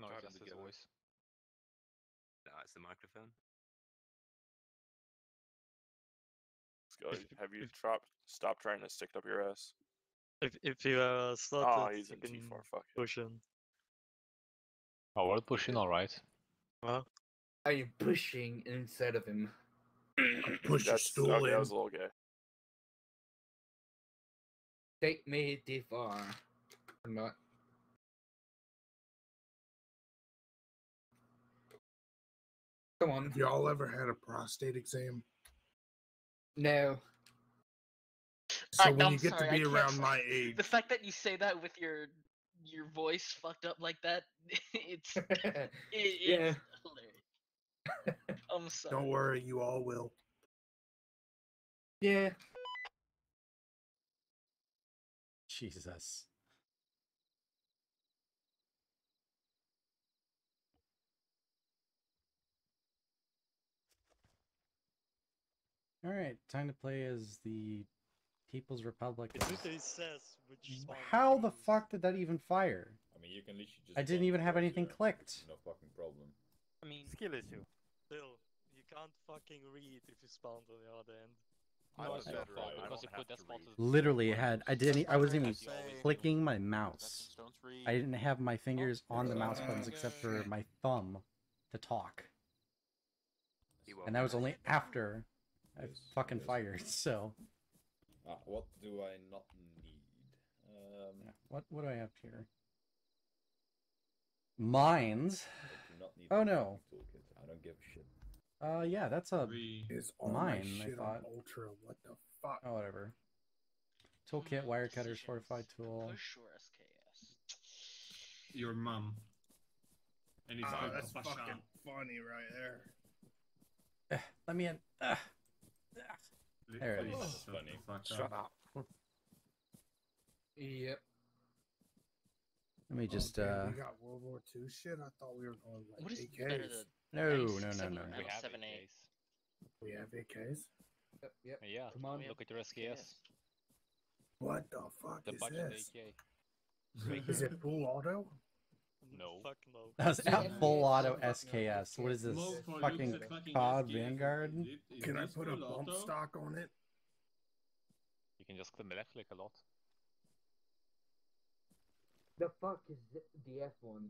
No, tied it's them just his together. voice. Nah, it's the microphone. Have you stopped trying to stick it up your ass? If you slot Oh, it, he's you in can T4. Fuck it. push in. Oh, we're pushing alright. Well, Are you pushing instead of him? Push your That's stool okay. in. That was a little gay. Take me too far. I'm not. Come on. Have y'all ever had a prostate exam? No. So when I'm you get sorry, to I be can't around say- my age, The fact that you say that with your voice fucked up like that, it's Yeah. hilarious. I'm sorry. don't worry, you all will. Yeah. Jesus. All right, time to play as the People's Republic. it literally says which spawn. How the fuck did that even fire? I mean, you can literally just. I didn't run even have towards anything it. clicked. No fucking problem. I mean, Skill issue. Still, you can't fucking read if you spawned on the other end. no, I it's was not veteran, I because don't you have put that to spot read. to the Literally, I wasn't even As you always do. clicking my Veterans mouse. don't read. I didn't have my fingers on the mouse Oh, buttons except for shit. my thumb to talk, You and that was only after I Yes, fucking yes. fired. So, What do I not need? yeah. What do I have here? Mines. I do not need Oh, the no. fucking toolkit. I don't give a shit. Yeah, that's a Is all mine. my I shit on thought. ultra? What the fuck? Oh, whatever. Toolkit, wire cutters, fortified tool. Push or SKS? Your mum. And he's Ah, got that's a flash fucking on. funny right there. Let me in. There it is. Please, shut Funny. the fuck Shut up. Yep. Let me just damn, we got World War II shit. I thought we were going like What is AKs. better, the No, M6 no, or no. We have M7A? AKs. We have AKs. Yep. Yeah, Come on. look at your SKS. What the fuck The is budget this? AK. Is it full auto? No. Fuck no. That's at full auto SKS. What is this? Most for Fucking looks at fucking COD SKS, Vanguard? is Can I this put a full bump auto? stock on it? You can just left click a lot. The fuck is the F1?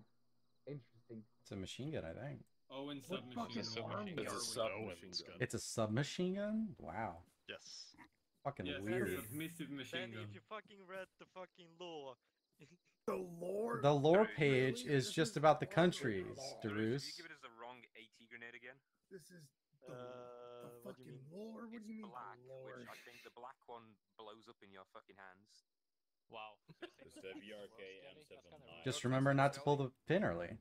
Interesting. It's a machine gun, I think. Oh, and What submachine fucking gun. arm It's a is submachine gun. It's a submachine gun? Wow. Yes. Fucking Yes, weird. it's a submissive machine Then gun. if you fucking read the fucking law, The lore? The lore Really? page is This just is about the all the countries, lore. Did you Darus. give it as the wrong AT grenade again? This is the what do you fucking mean? lore? What It's do you mean black, the lore? which I think the black one blows up in your fucking hands. Wow. It's the VRK M7. Just remember not to pull the pin early.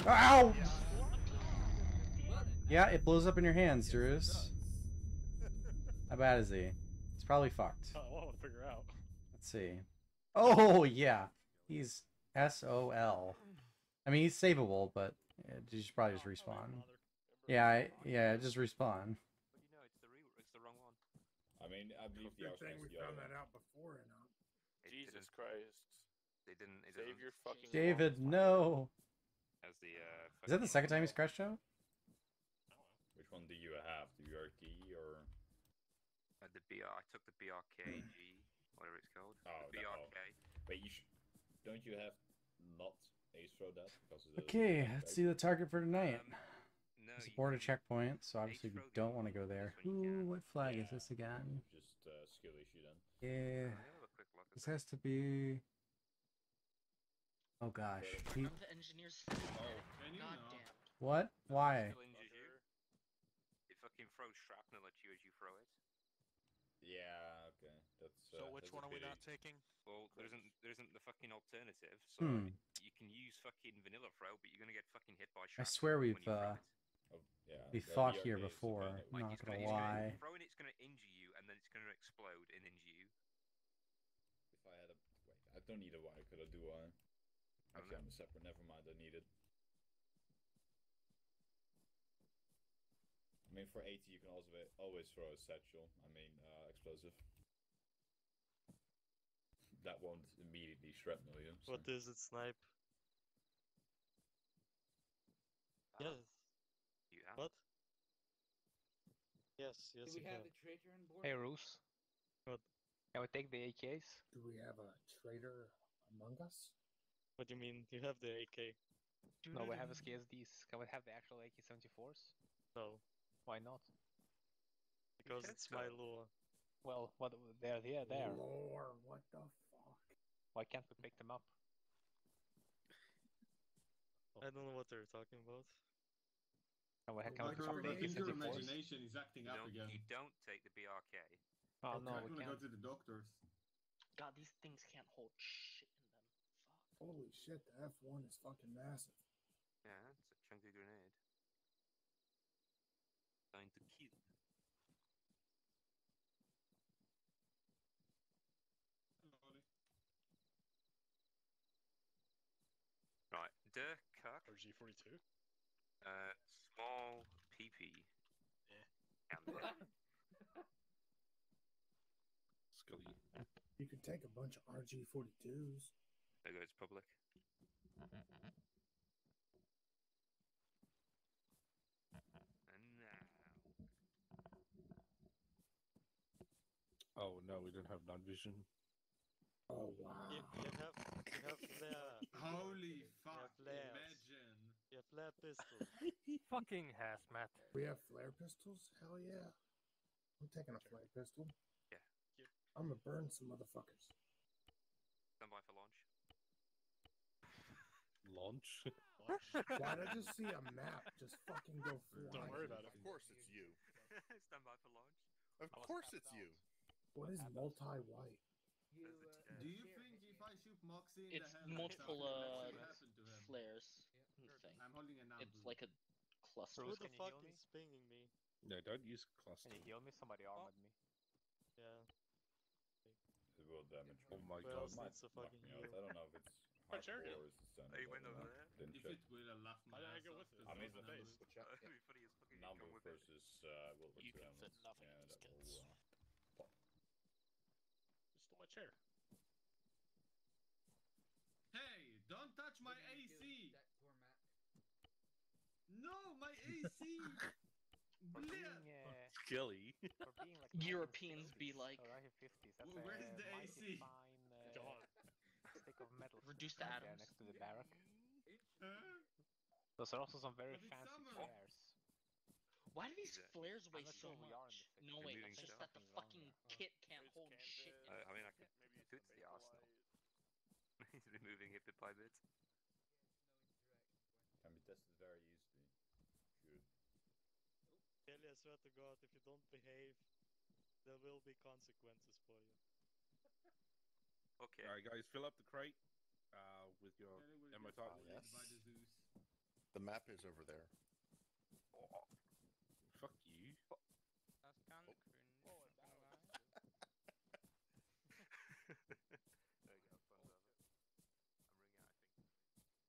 Ow! Yeah, it blows up in your hands, Darus. How bad is he? He's probably fucked. I want to figure out. Let's see. Oh, yeah. He's SOL. I mean, he's savable, but you should probably just respawn. Yeah, just respawn. But you know, it's the wrong one. I mean, I believe the Good outcome thing we is the found other that one. out before and not. It Jesus didn't- Christ. They didn't. It Save doesn't- your fucking David, no. As the, Is that the second time he's crashed out? Which one do you have? The VRT or? The BR. I took the BRKG, whatever it's called. Oh, The no. BRK. Wait, don't you have not ace throw that because of the? Okay, let's see the target for tonight. No, It's a you border can- checkpoint, so obviously we don't want to go there. Ooh, what flag is this again? Just skill issue then. Yeah, Let me have a quick look at this that. has to be. Oh gosh. Remember the engineers? Can you God not? damn. What? Why? Still injures you. It fucking throws shrapnel at you as you throw it. Yeah, okay. That's. So which that's one a are we pity. not taking? Well, there isn't the fucking alternative. So you can use fucking vanilla throw, but you're gonna get fucking hit by I shrapnel. swear when we've you throw it. Oh, yeah. we the fought VRK here is the before. kind of- Like, Not it's gonna gonna- lie. Throwing it's gonna injure you, and then it's gonna explode and injure you. If I had a wait, I don't need a wire cutter, do I? Actually, I'm a separate. Never mind, I need it. I mean, for 80, you can also always throw a satchel. I mean, explosive. That won't immediately shrapnel you. So. What is it, snipe? Yes. You have. What? Yes, yes, Do you we have can. a traitor on board? Hey, Roos. What? Can we take the AKs? Do we have a traitor among us? What do you mean? You have the AK? No, we have SKSDs. Can we have the actual AK-74s? No, Why not? because said it's my so. law. Well, what? They're there. Lord, what the fuck? Why can't we pick them up? I don't know what they're talking about. Can we Well, pick up your- the I think your AK-74s? imagination is acting You up don't, again. you don't take the BRK. Oh Okay. no, I'm we gonna go can't. to the doctors. God, these things can't hold shit in them. Fuck. Holy shit, the F1 is fucking massive. Yeah, it's a chunky grenade. Going to kill. Right, Der Kirk. RG42? Small PP. Yeah. Candidate. Scully. You could take a bunch of RG42s. There goes public. And now. Oh no, we don't have night vision. Oh wow. You have flare. Holy fuck! flares. Imagine. You have flare pistols. Fucking hazmat. We have flare pistols? Hell yeah. I'm taking a flare pistol. Yeah. I'm gonna burn some motherfuckers. Stand by for launch. Launch. Why'd I just see a map just fucking go flying? Don't worry about it. Of course it's you. Stand by for launch. Of course it's you. What is multi-white? Do you think if I shoot Moxie in It's the head, multiple something will happen to him? flares thing. I'm holding a number. It's like a cluster. Who Bruce, the can you fuck heal me? is pinging me? No, don't use cluster. Can you heal me? Somebody armored me. Yeah. It will damage me. Oh my Who god. else Might needs a knock fucking me out. heal? I don't know if it's I shared it. hardcore or it's standard. Oh, you went I don't over know. there? Didn't If check. it will, I'll laugh my Why did I ass go off. with it? There's I made no the numbers. face. It'd be funny as fucking you Number come with it. versus Wilbur You can Tremors. fit nothing Yeah, in that this will, kids. pop. Just stole my chair. Hey, don't touch my What did you do, AC! that poor Mac? No, my AC! For Bleh! being, Skelly. for being like Europeans be 1950s like, or early 50s, that's Where's a the mighty AC? fine God. stick of metal. Reduce to right there atoms. next to the barrack. Huh? Those are also some very But it's fancy summer. chairs. why do these Is it? flares weigh not so sure we are in much? the No, You're wait, moving it's just still? that the Something's wrong fucking there. kit can't hold shit in it. I mean, I could do it to the arsenal. He's removing it bit by bit. Can be tested very easily. Should. Kelly, I swear to God, if you don't behave, there will be consequences for you. Okay. Alright guys, fill up the crate with your Kelly will ammo get type. bullied yes. by the Zeus. The map is over there. Fuck you. That's kind of cringe. There you go, phones of it. I'm ringing out, I think.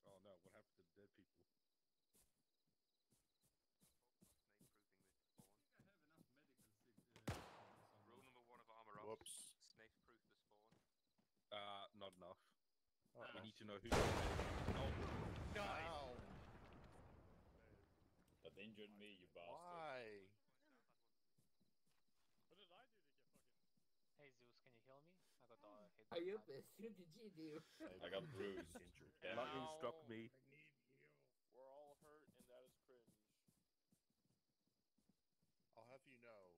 Oh no, what happened to the dead people? Snake proofing this spawn. I think I have enough medical Rule number 1 of armor ops. Whoops. Snake proof the spawn. Not enough. Oh, We need to know who. Oh, Ow! That injured me, you bastard. Why? what did I do to get fucking? Hey Zeus, can you heal me? I got hit. Are you pissed? What did you do? I got bruised. Injured. Yeah. Lightning struck me. I need heal. We're all hurt, and that is cringe. I'll have you know,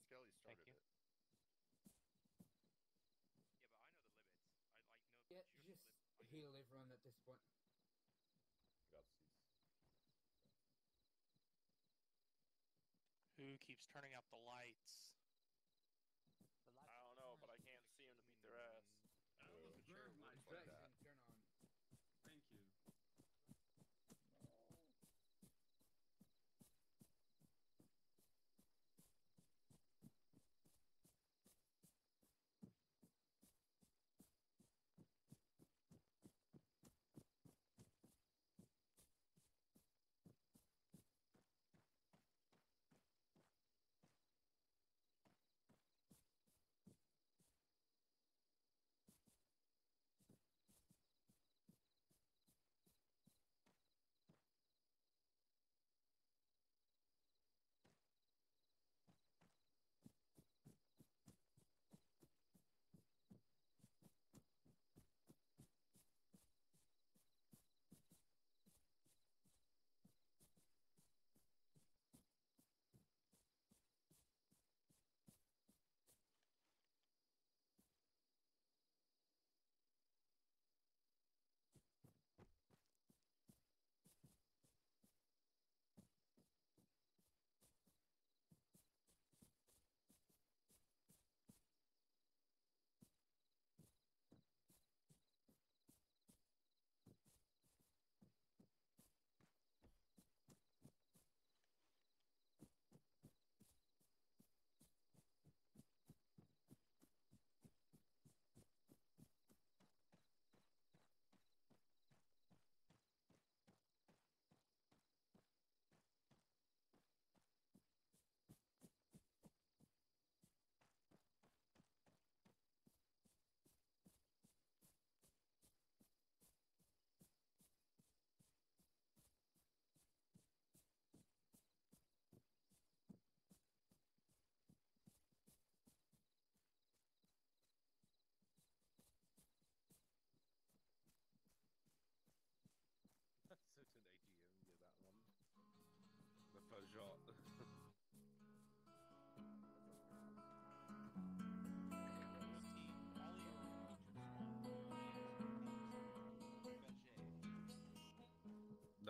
Skelly started you. it. Yeah, but I know the limits. I like know Yeah, just just I know- heal everyone at this point. Grazie. Who keeps turning up the lights? I don't know, but I can't see him to beat their ass. I almost burned my looks like face. that. Turn on. Thank you.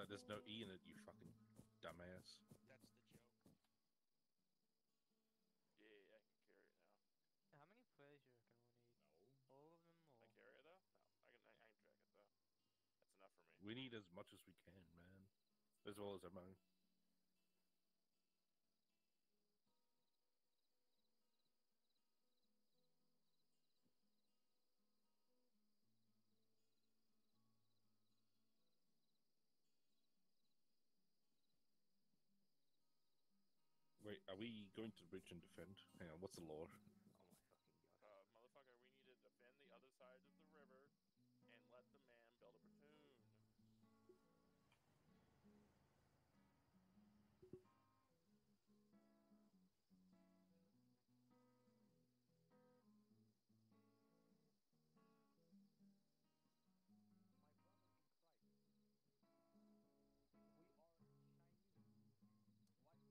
there's no E in it, you fucking dumbass. That's the joke. Yeah, I can carry it now. How many players you reckon we'll need? All of them, or? Can I carry it though? No, I can drag it though. That's enough for me. We need as much as we can, man. As well as ammo. Wait, are we going to the bridge and defend? Hang on, what's the lore? Motherfucker, we need to defend the other side of the river and let the man build a platoon.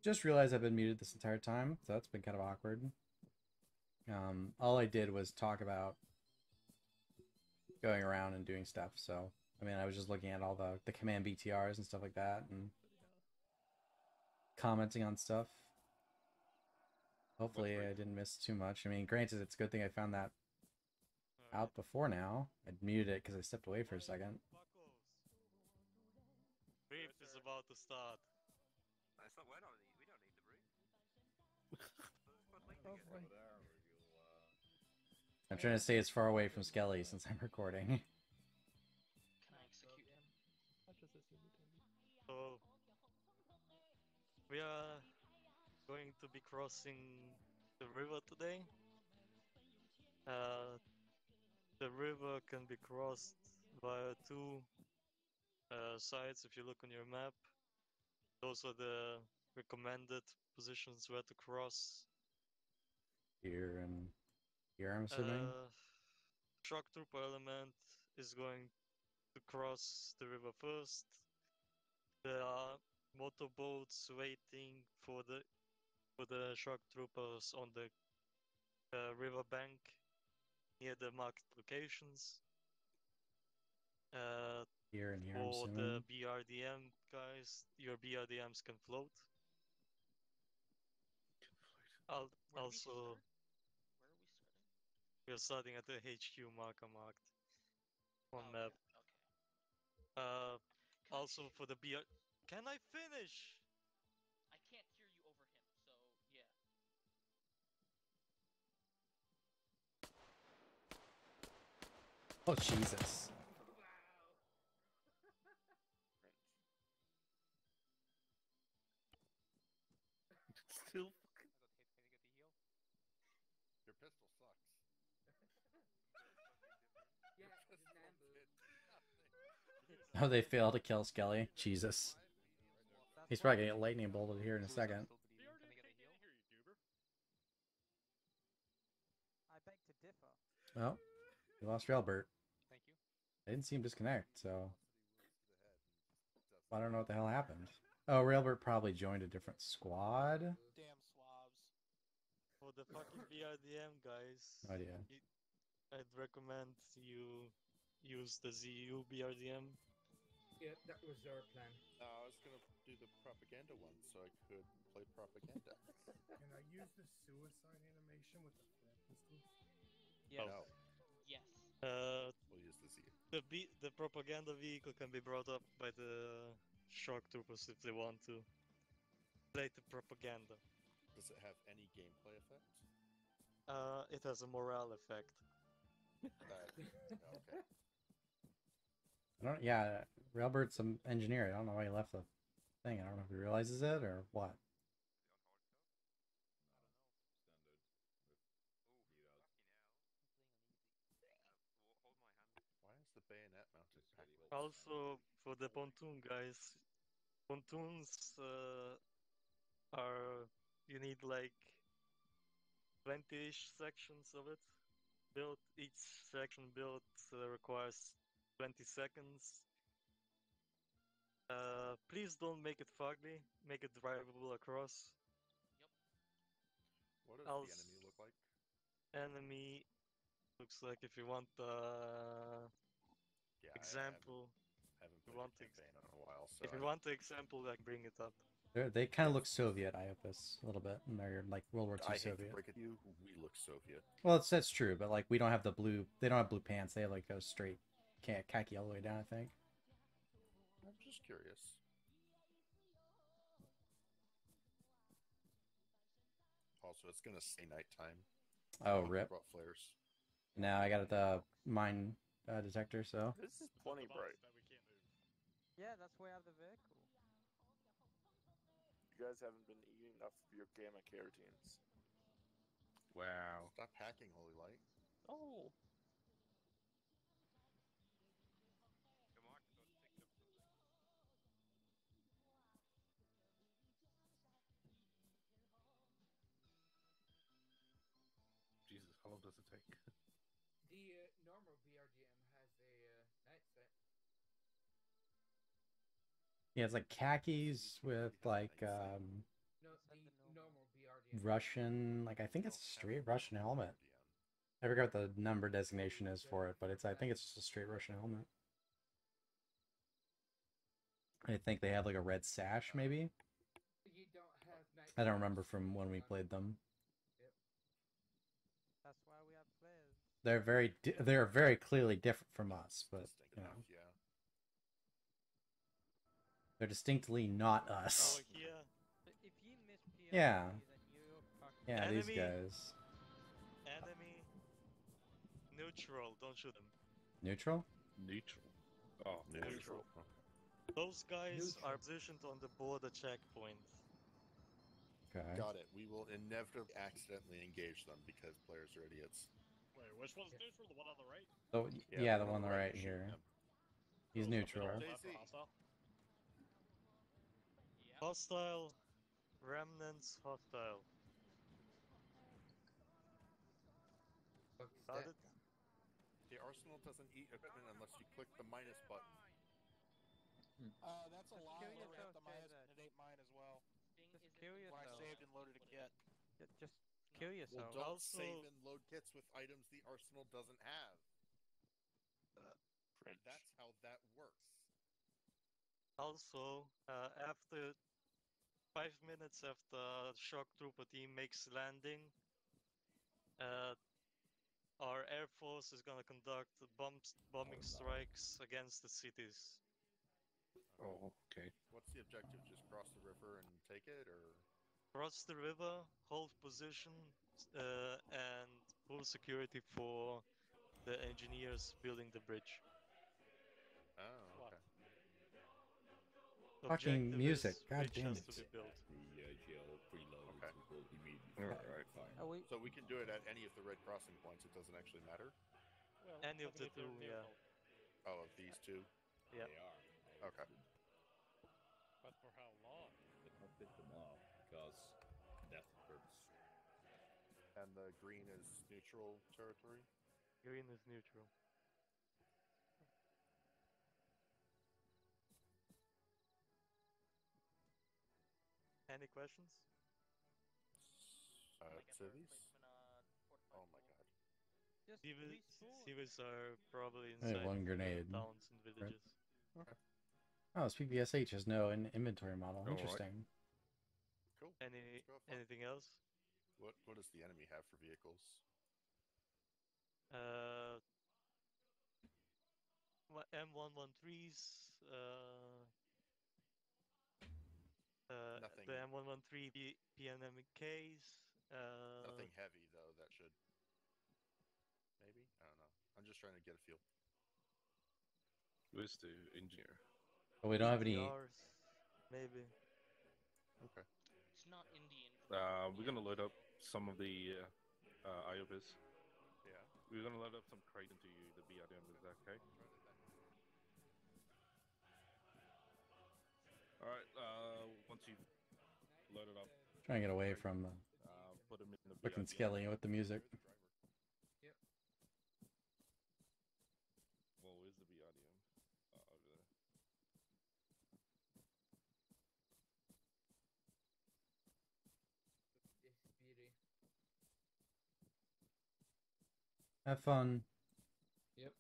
Just realized I've been muted this entire time, so that's been kind of awkward. All I did was talk about going around and doing stuff, so I mean I was just looking at all the command BTRs and stuff like that and commenting on stuff. Hopefully I didn't miss too much. I mean, granted, it's a good thing I found that out before now. I muted it because I stepped away for a second. Brief is about to start. That's not, we don't need the brief. I'm trying to stay as far away from Skelly since I'm recording. Can I execute him? So we are going to be crossing the river today. The river can be crossed via two sides if you look on your map. Those are the recommended positions where to cross. Here and here, I'm assuming. Shock trooper element is going to cross the river first. There are motorboats waiting for the shock troopers on the river bank near the marked locations. Here and here, I'm For assuming. the BRDM guys, your BRDMs can float. Also, we are starting at the HQ marker marked on map. Okay. Also for the BR. Can I finish? I can't hear you over him, so yeah. Oh Jesus! Still. Your pistol sucks. Oh, they failed to kill Skelly. Jesus. He's probably gonna get lightning bolted here in a second. I beg to differ. Oh, we lost Railbert. Thank you. I didn't see him disconnect, so I don't know what the hell happened. Oh, Railbert probably joined a different squad. Damn slobs. For the fucking BRDM guys, No idea. I'd recommend you use the ZU BRDM. Yeah, that was our plan. I was gonna do the propaganda one so I could play propaganda. Can I use the suicide animation with the flare pistol? Yes. No, Yes. we'll use the Z. The propaganda vehicle can be brought up by the shock troopers if they want to. Play the propaganda. Does it have any gameplay effect? It has a morale effect. Okay. I don't. Yeah, Railbert's an engineer. I don't know why he left the thing. I don't know if he realizes it or what. Why is the bayonet mounted backwards? Also, for the pontoon guys, pontoons are, you need like 20-ish sections of it built. Each section built requires 20 seconds. Please don't make it fugly. Make it drivable across. What does the enemy look like? Enemy looks like, if you want the example. Haven't You played want the to- campaign in a while, so If you want the example, I can bring it up. They kind of look Soviet, Iopus, a little bit, and they're like World War II I hate to Soviet. break it to you, we look Soviet. Well, that's true, but like we don't have the blue. They don't have blue pants. They have like a straight khaki all the way down, I think. I'm just curious. Also, it's gonna say nighttime. Oh, I hope you rip. brought flares. Now I got the mine detector, so. This is plenty bright. Yeah, that's why I have the vehicle. You guys haven't been eating enough of your gamma carotenes. Wow. Stop hacking, Holy Light. Oh. Jesus, how long does it take? The normal BRDM has a night set. Yeah, it's like khakis with like No, the normal BRDM. Russian, like I think it's a straight Russian helmet. I forgot what the number designation is for it, but I think it's just a straight Russian helmet. I think they have like a red sash, maybe. You don't have night I don't remember from when we played them. Yep. That's why we have players. They're very clearly different from us, but you know, Yeah. they're distinctly not us. Oh, here. If you miss PLC, Yeah. then you're fucked. Yeah, these Enemy. guys. Enemy. Neutral. Don't shoot them. Neutral? Neutral. Oh, Neutral. Those guys are positioned on the border checkpoint. Okay. Got it. We will inevitably accidentally engage them because players are idiots. Wait, which one's neutral? The one on the right? So, yeah, the one on the right here. He's neutral. Hostile. Remnants hostile. Got it? The arsenal doesn't eat equipment unless you click the minus button. That's a lie. I never hit the minus, and it ate mine as well. Just kill When I yourself. saved and loaded a kit. Just kill Well, yourself. don't save and load kits with items the arsenal doesn't have. That's how that works. Also, after 5 minutes after shock trooper team makes landing, our air force is gonna conduct bombing strikes against the cities. Oh, okay. What's the objective? Just cross the river and take it, or? Cross the river, hold position, and full security for the engineers building the bridge. Oh, okay. Fucking Objective music, is god bridge damn has it. to be built. The GL preload Okay. will immediately Alright. So we can do it at any of the red crossing points. It doesn't actually matter. Well, Any of the if they're two, yeah. neutral. Oh, of these two. Yeah. They are. Okay. But for how long? They can't pick them off because death hurts. And the green is neutral territory. Green is neutral. Any questions? Cities? Oh my god. Just Civils are probably Hey, inside one grenade. towns and villages. Okay. Oh, this PPSH has no inventory model. Alright. Interesting. Cool. Anything else? What does the enemy have for vehicles? M113s. Nothing. The M113 PNMKs. Nothing heavy though. That should. Maybe, I don't know. I'm just trying to get a feel. Where's the engineer? But we don't have any. ETRs, maybe. Okay. It's not Indian. We're gonna load up some of the IOBs. Yeah. We're gonna load up some crate into the BRDM. Is that okay? Alright, once you've loaded up, Trying to get away from put them in the freaking BRDM. Skelly with the music. Yep. Well, where's the BRDM? Over there. This beauty. Have fun. Yep.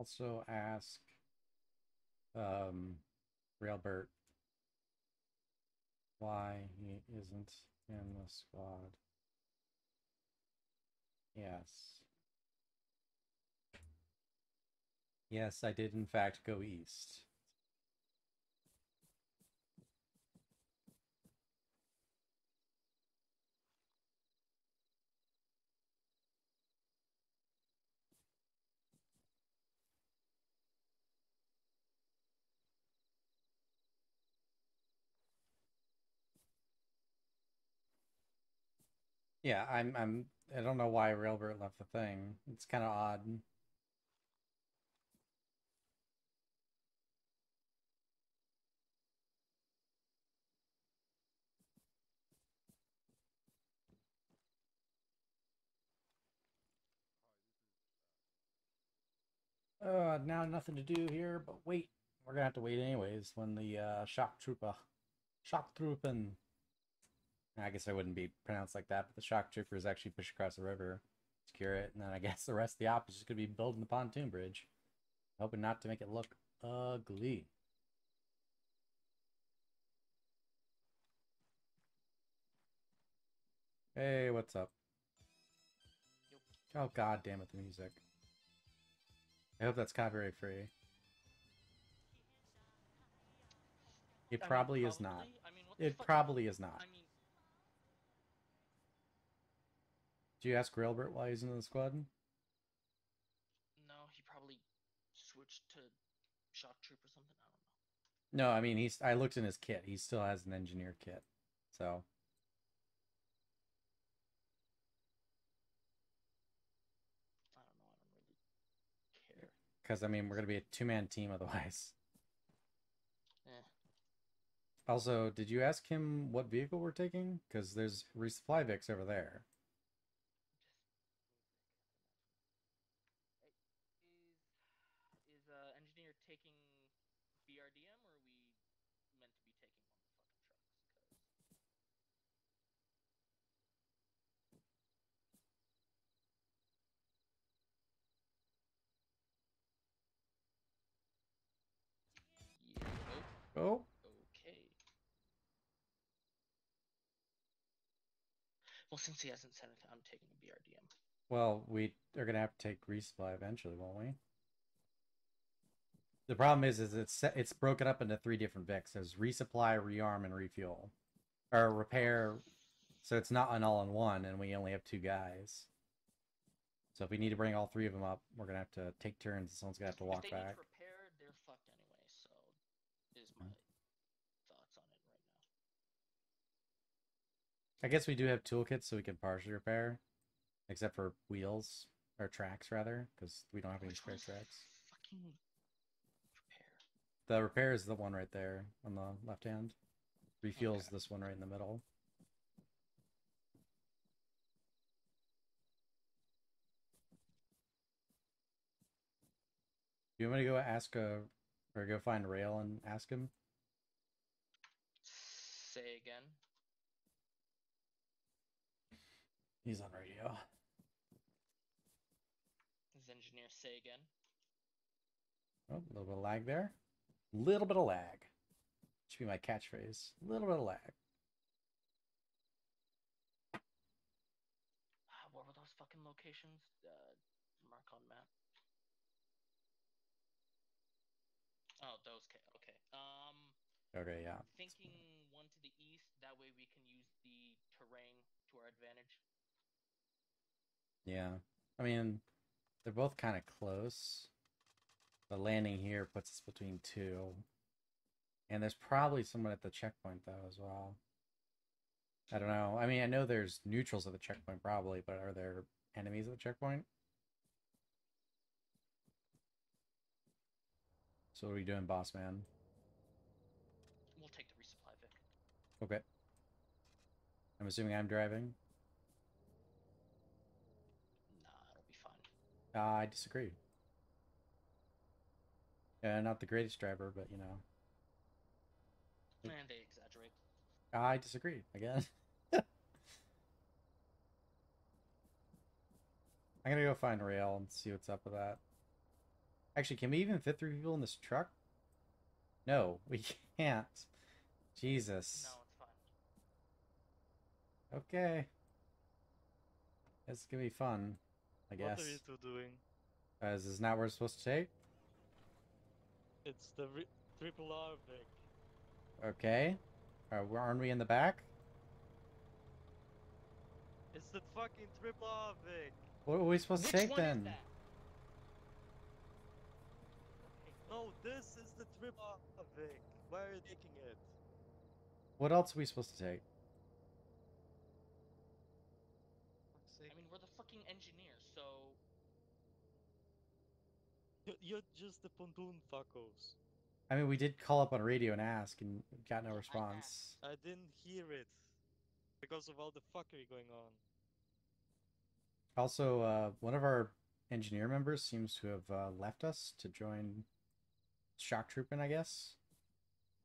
also ask Railbert why he isn't in the squad. Yes. Yes, I did in fact go east. Yeah, I don't know why Railbert left the thing. It's kind of odd. Now nothing to do here, but wait. We're gonna have to wait anyways when the shock troopen. I guess I wouldn't be pronounced like that, but the shock troopers actually push across the river, secure it, and then I guess the rest of the op is just gonna be building the pontoon bridge. Hoping not to make it look ugly. Hey, what's up? Oh god damn it, the music. I hope that's copyright free. It probably is not. It probably is not. Did you ask Railbert why he's in the squad? No, he probably switched to shock troop or something. I don't know. No, I mean I looked in his kit. He still has an engineer kit. So I don't know. I don't really care. because I mean we're gonna be a 2-man team otherwise. Eh. Also, did you ask him what vehicle we're taking? Because there's resupply Vics over there. Is engineer taking BRDM, or are we meant to be taking one of the fucking trucks? Yeah. Oh. Okay. Well, since he hasn't said it, I'm taking a BRDM. Well, we are gonna have to take resupply eventually, won't we? The problem is it's broken up into 3 different Vics. There's resupply, rearm, and refuel, or repair. So it's not an all-in-one, and we only have 2 guys. So if we need to bring all 3 of them up, we're gonna have to take turns. And someone's gonna have to walk if they back. Need to repair, they're fucked anyway. So, is my thoughts on it right now. I guess we do have toolkits, so we can partially repair, except for wheels or tracks rather, because we don't have any spare tracks. Fucking repair. The repair is the one right there on the left hand. Refuel is this one right in the middle. You want me to go ask or go find Rail and ask him? Say again. He's on radio. Does engineer say again? Oh, a little bit of lag there. Little bit of lag. Should be my catchphrase. A little bit of lag. What were those fucking locations? Mark on map. Oh, those. Okay. Okay, yeah. Thinking one to the east. That way we can use the terrain to our advantage. Yeah. I mean, they're both kind of close. The landing here puts us between 2. And there's probably someone at the checkpoint, though, as well. I don't know. I mean, I know there's neutrals at the checkpoint, probably, but are there enemies at the checkpoint? So what are we doing, boss man? We'll take the resupply Vic. Okay. I'm assuming I'm driving? Nah, it'll be fine. I disagree. Not the greatest driver, but you know. And they exaggerate. I disagree, again. I'm gonna go find Rail and see what's up with that. Actually, can we even fit 3 people in this truck? No, we can't. Jesus. No, it's fine. Okay. It's gonna be fun, I guess. What are you two doing? Is this not where we're supposed to take? It's the triple R Vic. Okay. Aren't we in the back? It's the fucking triple R Vic. What are we supposed to take then? No, this is the triple R Vic. Why are you taking it? What else are we supposed to take? I mean, we're the fucking engineers, so You're just the Pontoon fuckos. I mean, we did call up on radio and ask and got no response. I didn't hear it because of all the fuckery going on. Also, one of our engineer members seems to have left us to join shock trooping, I guess.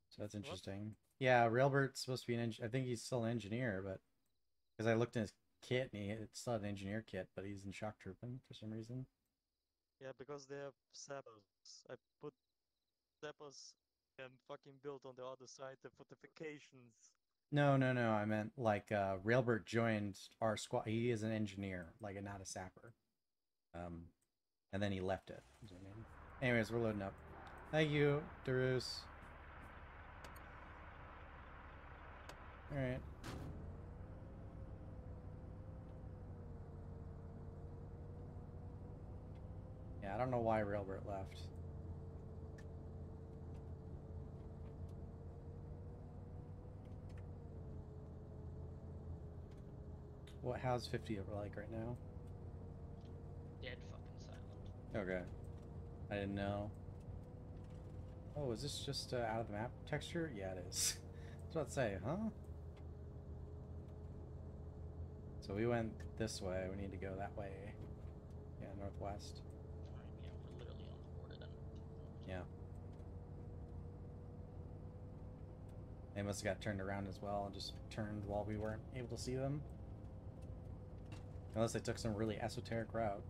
So that's interesting. Yeah, Railbert's supposed to be an I think he's still an engineer, but because I looked in his kit and it's not an engineer kit, but he's in shock trooping for some reason. Yeah, because they have sappers. I put sappers and fucking built on the other side the fortifications. No. I meant like Railbert joined our squad. He is an engineer, like not a sapper. And then he left it. Is what I mean. Anyways, we're loading up. Thank you, Darus. All right. Yeah, I don't know why Railbert left. How's 50 like right now? dead fucking silent. Okay. I didn't know. Oh, is this just out of the map texture? Yeah, it is. I was about to say, huh? So we went this way. We need to go that way. Yeah, northwest. Alright, yeah, we're literally on the border then. Yeah. They must have got turned around as well and just turned while we weren't able to see them. Unless they took some really esoteric route.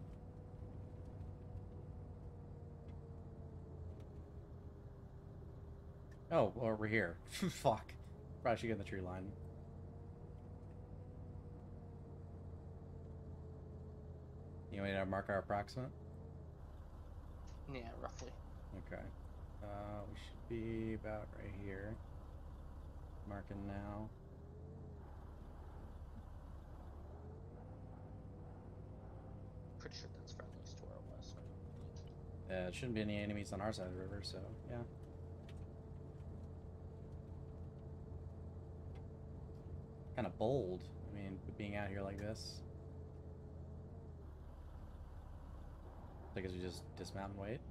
Oh, well, we're here. Fuck. Probably should get in the tree line. You want me to mark our approximate? Yeah, roughly. Okay. We should be about right here. Marking now. Pretty sure that's friendlies to our west. It shouldn't be any enemies on our side of the river, so yeah. Kind of bold. I mean, being out here like this. I guess we just dismount and wait.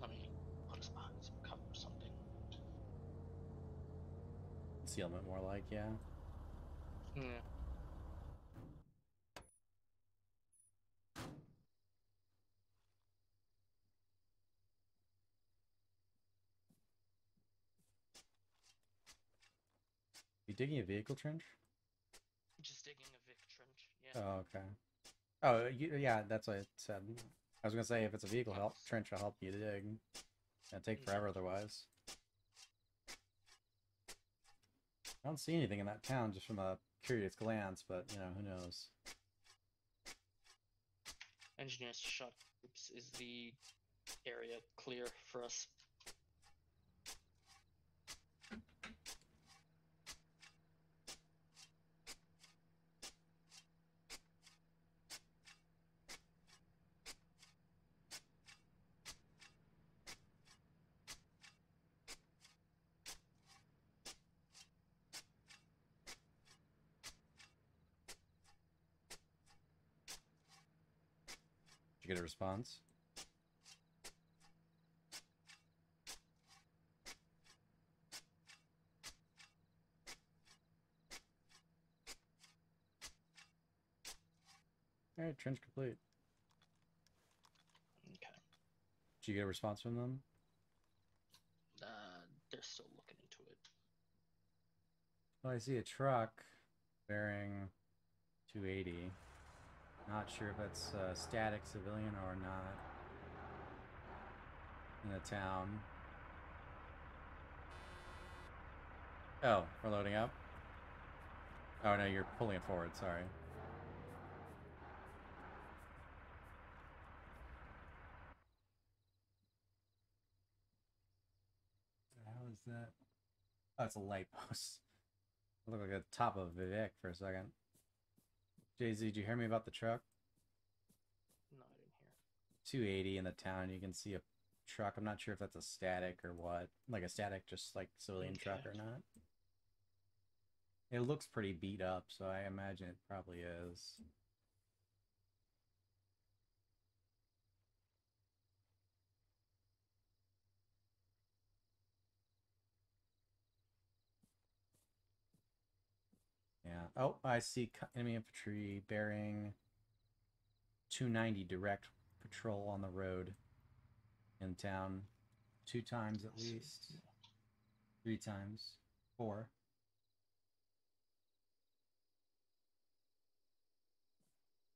Let me put us behind some cover or something. Concealment more like, yeah. Yeah. You digging a vehicle trench? Just digging a Vic trench, yeah. Oh, okay. Oh, yeah, that's what I said. I was gonna say, if it's a vehicle trench, I'll help you dig. It'll take forever otherwise. I don't see anything in that town just from a curious glance, but, you know, who knows. Engineers to shot groups is the area clear for us. Did you get a response? Alright, trench complete. Okay. Did you get a response from them? They're still looking into it. Oh, I see a truck bearing 280. Not sure if it's static civilian or not. In the town. Oh, we're loading up? Oh no, you're pulling it forward, sorry. How is that? Oh, it's a light post. It looked like the top of Vivek for a second. Jay-Z, did you hear me about the truck? No, I didn't hear. 280 in the town. You can see a truck. I'm not sure if that's a static or what. Like a static, just like civilian truck or not. It looks pretty beat up, so I imagine it probably is. Yeah. Oh, I see enemy infantry bearing 290 direct patrol on the road in town. 2 times at least. 3 times. 4.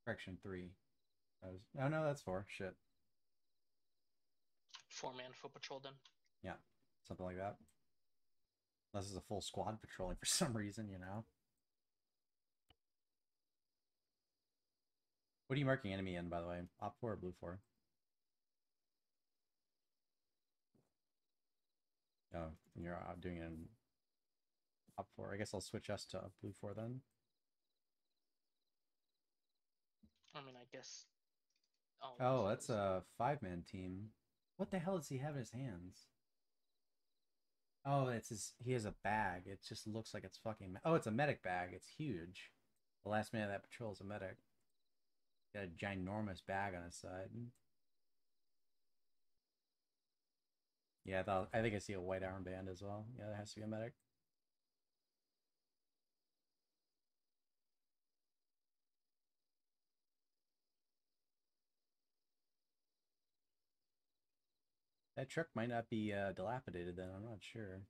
Correction, 3. Oh no, that's 4. Shit. 4-man foot patrol then. Yeah, something like that. Unless it's a full squad patrolling for some reason, you know. What are you marking enemy in, by the way? Op 4 or Blue 4? Oh, you're doing it in Op 4. I guess I'll switch us to Blue 4 then. I mean, I guess. Oh, that's a 5-man team. What the hell does he have in his hands? Oh, it's his. He has a bag. It just looks like it's fucking. Oh, it's a medic bag. It's huge. The last man of that patrol is a medic. Got a ginormous bag on his side. Yeah, I think I see a white armband as well. Yeah, that has to be a medic. That truck might not be dilapidated then. I'm not sure.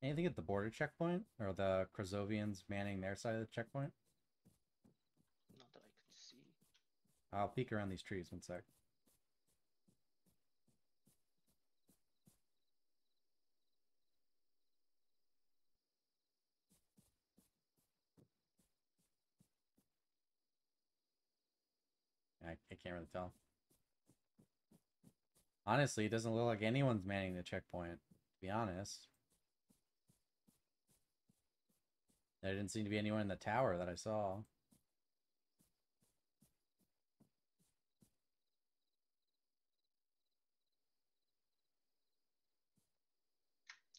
Anything at the border checkpoint? Or the Krozovians manning their side of the checkpoint? Not that I could see. I'll peek around these trees, 1 sec. I can't really tell. Honestly, it doesn't look like anyone's manning the checkpoint, to be honest. There didn't seem to be anyone in the tower that I saw.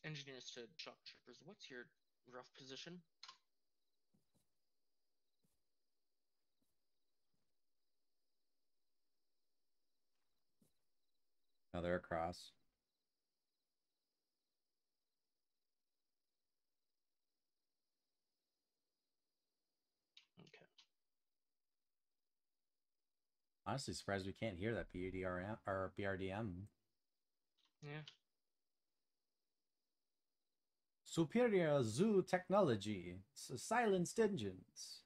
Engineers to shock troopers, what's your rough position? No, they're across. Okay. Honestly, surprised we can't hear that BRDM or BRDM. Yeah. Superior zoo technology. Silenced engines.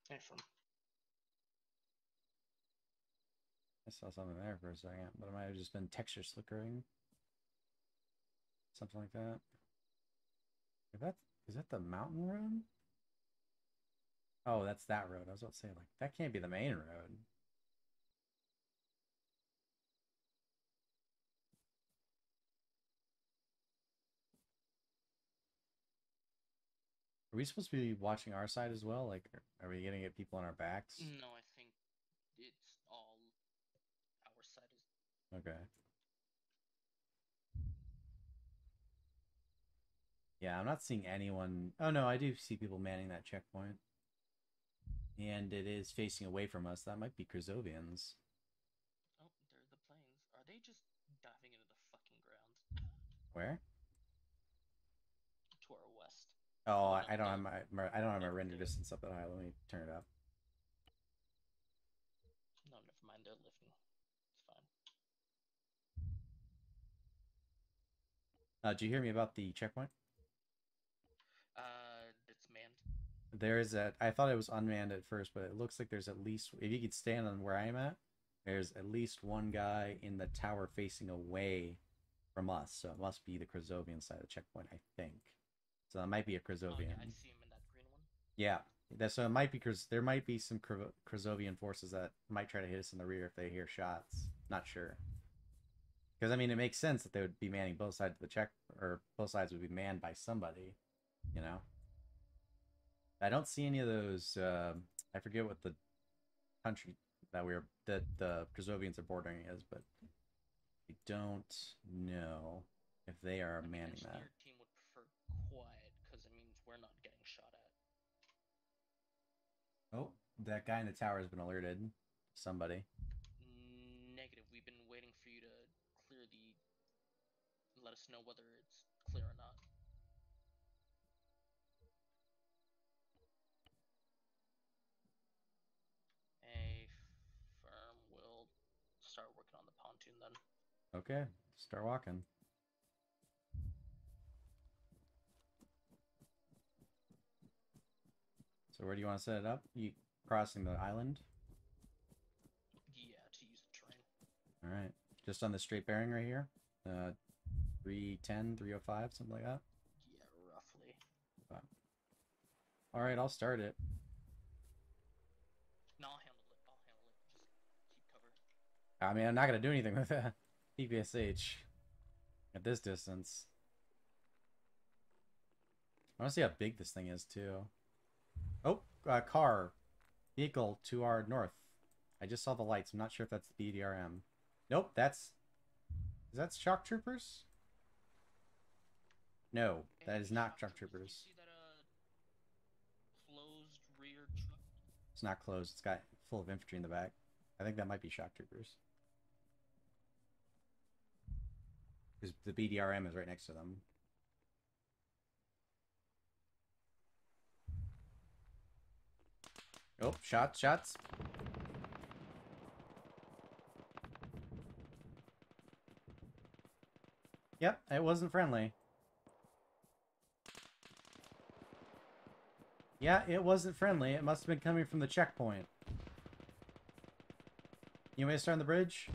Excellent. I saw something there for a second, but it might have just been texture flickering. Something like that. Is that the mountain road? Oh, that's that road. I was about to say, like, that can't be the main road. Are we supposed to be watching our side as well? Like, are we gonna get people on our backs? No, I think it's all our side is. Okay. Yeah, I'm not seeing anyone. Oh no, I do see people manning that checkpoint. And it is facing away from us. That might be Krozovians. Oh, they're the planes. Are they just diving into the fucking ground? Where? To our west. Oh, I don't have my render distance up that high. Let me turn it up. No, never mind. They're lifting. It's fine. Did you hear me about the checkpoint? It's manned. There is a. I thought it was unmanned at first, but it looks like there's at least. If you could stand on where I am at, there's at least one guy in the tower facing away from us. So it must be the Krazovian side of the checkpoint, I think. So that might be a Krazovian. Oh, yeah, I see him in that green one. Yeah, so it might be because there might be some Krazovian forces that might try to hit us in the rear if they hear shots. Not sure. Because I mean, it makes sense that they would be manning both sides of the check, or both sides would be manned by somebody, you know. I don't see any of those. I forget what the country that the Krazovians are bordering is, but I don't know if they are manning that. Your team would prefer quiet because it means we're not getting shot at. Oh, that guy in the tower has been alerted. Somebody. Negative. We've been waiting for you to clear the. Let us know whether it's clear or not. A firm will start working on the pontoon then. Okay, start walking. So where do you want to set it up? You crossing the island? Yeah, to use the terrain. All right, just on the straight bearing right here. 310, 305, something like that. Yeah, roughly. Fine. All right, I'll start it. No, I'll handle it. Just keep cover. I mean, I'm not gonna do anything with that PPSH at this distance. I want to see how big this thing is too. Oh, car, vehicle to our north. I just saw the lights. I'm not sure if that's the BDRM. Nope, is that shock troopers? No, that is not shock troopers. You see that closed rear truck? It's not closed. It's got full of infantry in the back. I think that might be shock troopers. Because the BDRM is right next to them. Oh, shots. Yep, it wasn't friendly. Yeah, it wasn't friendly. It must have been coming from the checkpoint. You want me to start on the bridge?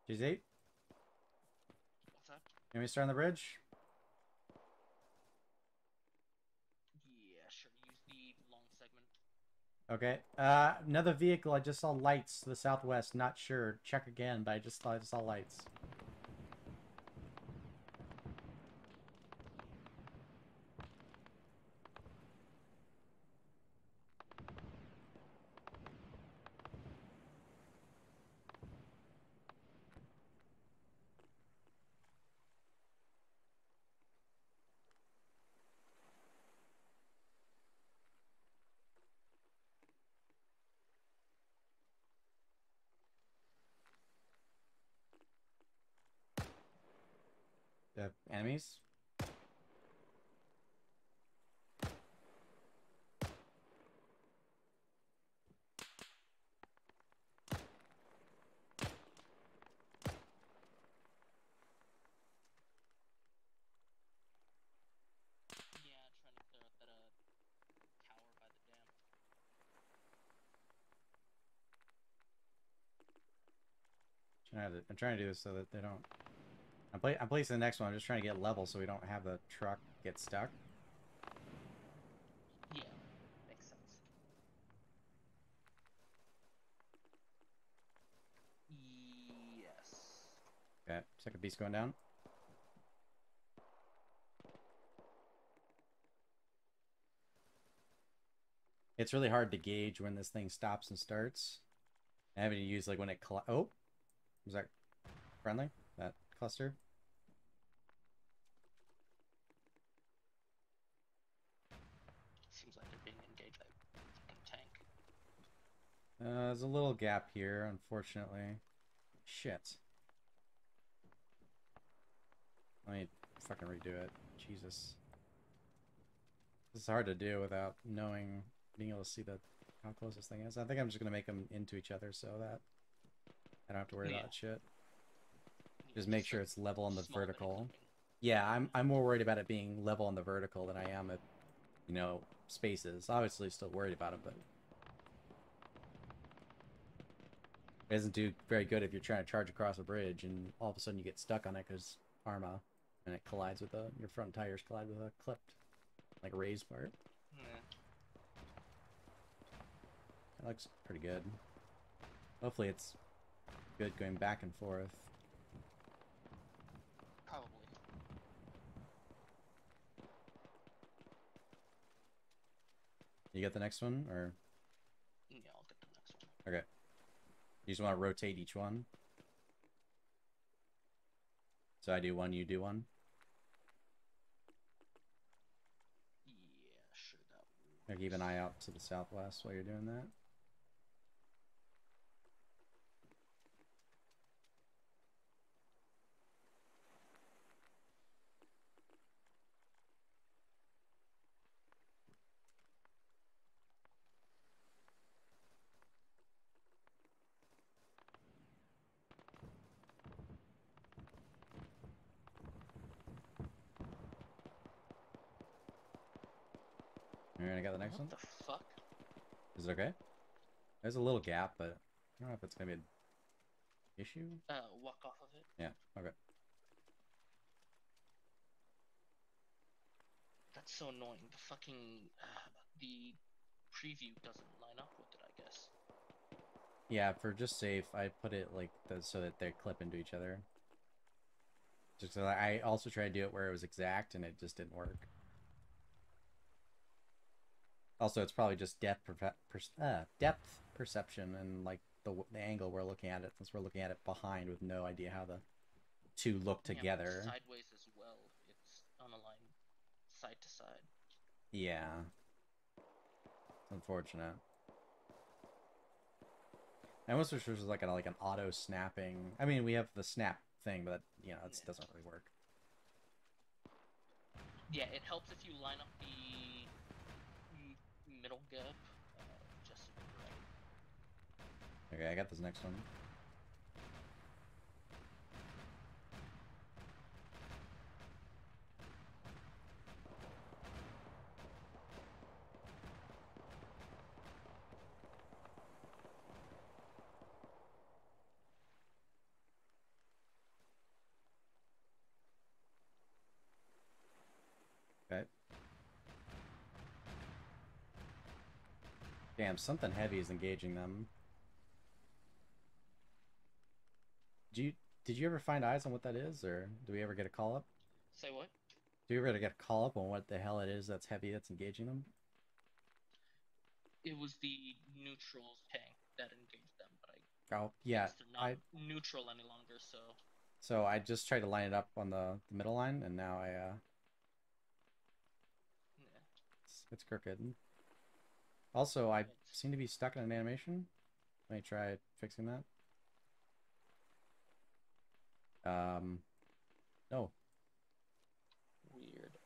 G8? What's that? You want me to start on the bridge? Yeah, sure. Use the long segment. Okay. Another vehicle. I just saw lights to the southwest. Not sure. Check again, but I just saw lights. Enemies? Yeah, trying to clear out that tower by the dam. I'm trying to do this so that they don't. I'm placing the next one. I'm just trying to get level so we don't have the truck get stuck. Yeah, makes sense. Yes. Okay, second piece going down. It's really hard to gauge when this thing stops and starts. I haven't used like when it oh, was that friendly? That cluster? Seems like they're being engaged by a fucking tank. There's a little gap here, unfortunately. Shit. Let me fucking redo it. Jesus. This is hard to do without being able to see how close this thing is. I think I'm just gonna make them into each other so that I don't have to worry about shit. Just make sure it's level on the small vertical. Yeah, I'm more worried about it being level on the vertical than I am at, you know, spaces. Obviously, still worried about it, but it doesn't do very good if you're trying to charge across a bridge and all of a sudden you get stuck on it because ARMA, and it collides with your front tires collide with a clipped, like a raised part. Yeah. That looks pretty good. Hopefully it's good going back and forth. Probably. You get the next one, or? Yeah, I'll get the next one. Okay. You just want to rotate each one? So I do one, you do one? Yeah, sure, that works. I'll keep an eye out to the southwest while you're doing that. Alright, I got the next one. What the fuck? Is it okay? There's a little gap, but I don't know if it's gonna be an issue. Walk off of it. Yeah, okay. That's so annoying. The fucking the preview doesn't line up with it, I guess. Yeah, for just safe, I put it like so that they clip into each other. Just so I also tried to do it where it was exact, and it just didn't work. Also, it's probably just depth perception and like the angle we're looking at it, since we're looking at it behind with no idea how the two look together. Yeah, sideways as well. It's unaligned side to side. Yeah. It's unfortunate. I almost wish there was like an auto snapping. I mean, we have the snap thing, but you know, it doesn't really work. Yeah, it helps if you line up the middle gap. Just right. Okay, I got this next one. Okay. Damn, something heavy is engaging them. Did you ever find eyes on what that is, or do we ever get a call up? Say what? Do you ever get a call up on what the hell it is that's heavy that's engaging them? It was the neutral tank that engaged them, but Oh yeah, they're not neutral any longer. So I just tried to line it up on the middle line, and now yeah. It's crooked. Also, I seem to be stuck in an animation. Let me try fixing that. No. Weird.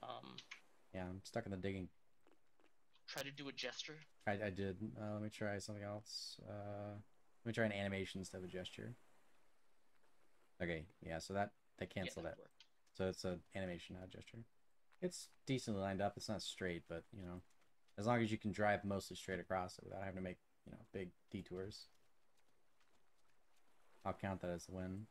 Yeah, I'm stuck in the digging. Try to do a gesture. I did. Let me try something else. Let me try an animation instead of a gesture. Okay, yeah, so that canceled it. Worked. So it's an animation, not a gesture. It's decently lined up. It's not straight, but you know, as long as you can drive mostly straight across it without having to make, you know, big detours, I'll count that as a win.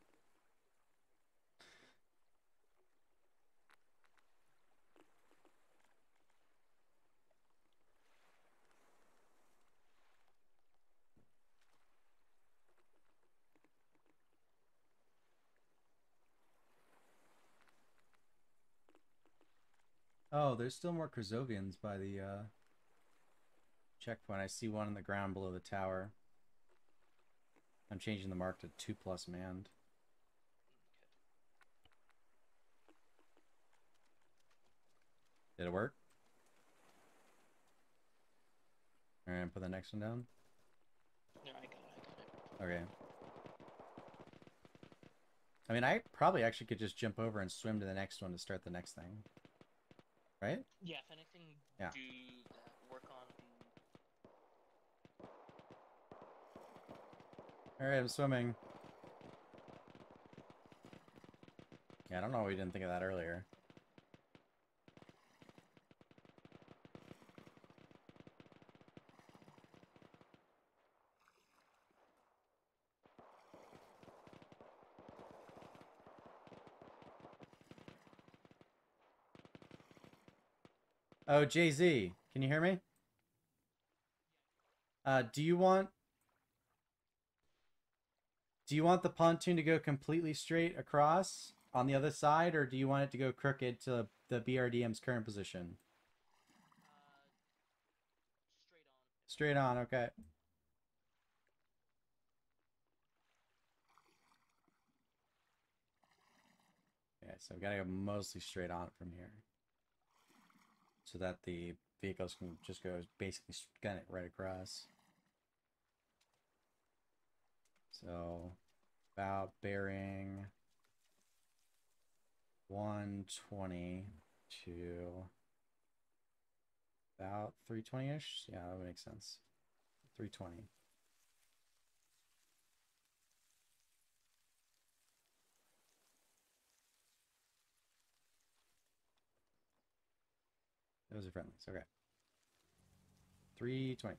Oh, there's still more Krazovians by the checkpoint. I see one on the ground below the tower. I'm changing the mark to 2+ manned. Did it work? Alright, put the next one down. Yeah, I got it. Okay. I mean, I probably actually could just jump over and swim to the next one to start the next thing. Right? Yeah, if anything, yeah. Do that. Work on the... Alright, I'm swimming. Yeah, I don't know why we didn't think of that earlier. Oh, Jay-Z, can you hear me? Do you want the pontoon to go completely straight across on the other side, or do you want it to go crooked to the BRDM's current position? Straight on, okay. Yeah, so we gotta go mostly straight on from here, so that the vehicles can just go basically gun it right across. So, about bearing 120 to about 320-ish. Yeah, that would make sense. 320. Those are friendlies. Okay. 320.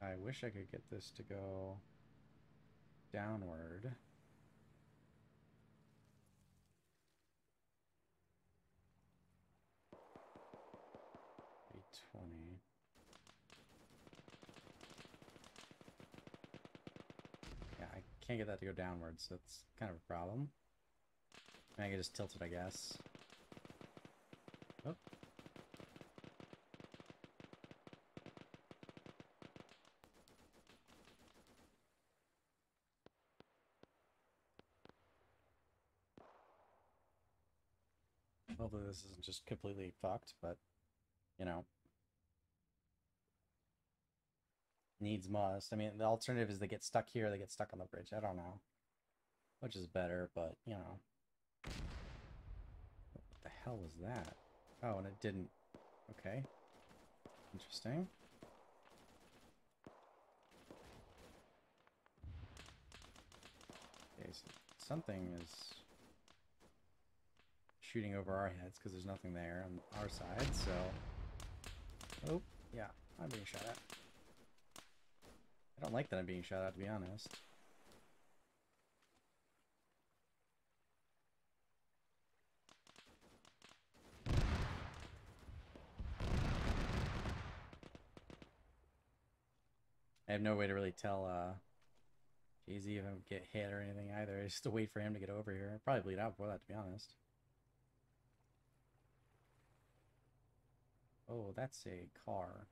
I wish I could get this to go downward. $820. Yeah, I can't get that to go downwards, so that's kind of a problem. I can just tilt it, I guess. Oh. Hopefully this isn't just completely fucked, but, you know. Needs must. I mean, the alternative is they get stuck here, they get stuck on the bridge. I don't know. Which is better, but, you know. What the hell was that? Oh, and it didn't. Okay. Interesting. Okay, so something is shooting over our heads because there's nothing there on our side, so... Oh, yeah, I'm being shot at. I don't like that I'm being shot at, to be honest. I have no way to really tell, Jay-Z if I would get hit or anything either. I just to wait for him to get over here. I'd probably bleed out before that, to be honest. Oh, that's a car.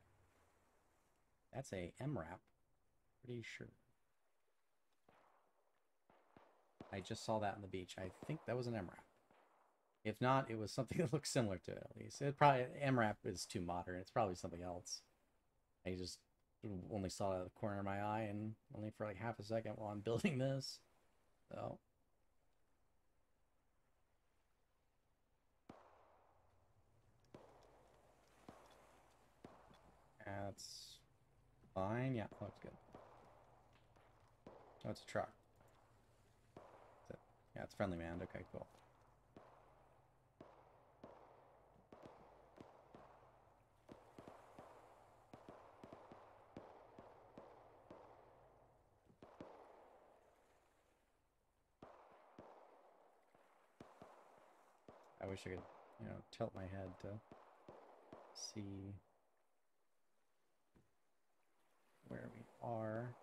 That's a MRAP. Pretty sure. I just saw that on the beach. I think that was an MRAP. If not, it was something that looks similar to it, at least. It probably, MRAP is too modern. It's probably something else. I just only saw it out of the corner of my eye, and only for like half a second while I'm building this. So. That's fine. Yeah, looks good. Oh, it's a truck. Is it? Yeah, it's friendly manned. Okay, cool. I wish I could, you know, tilt my head to see where we are.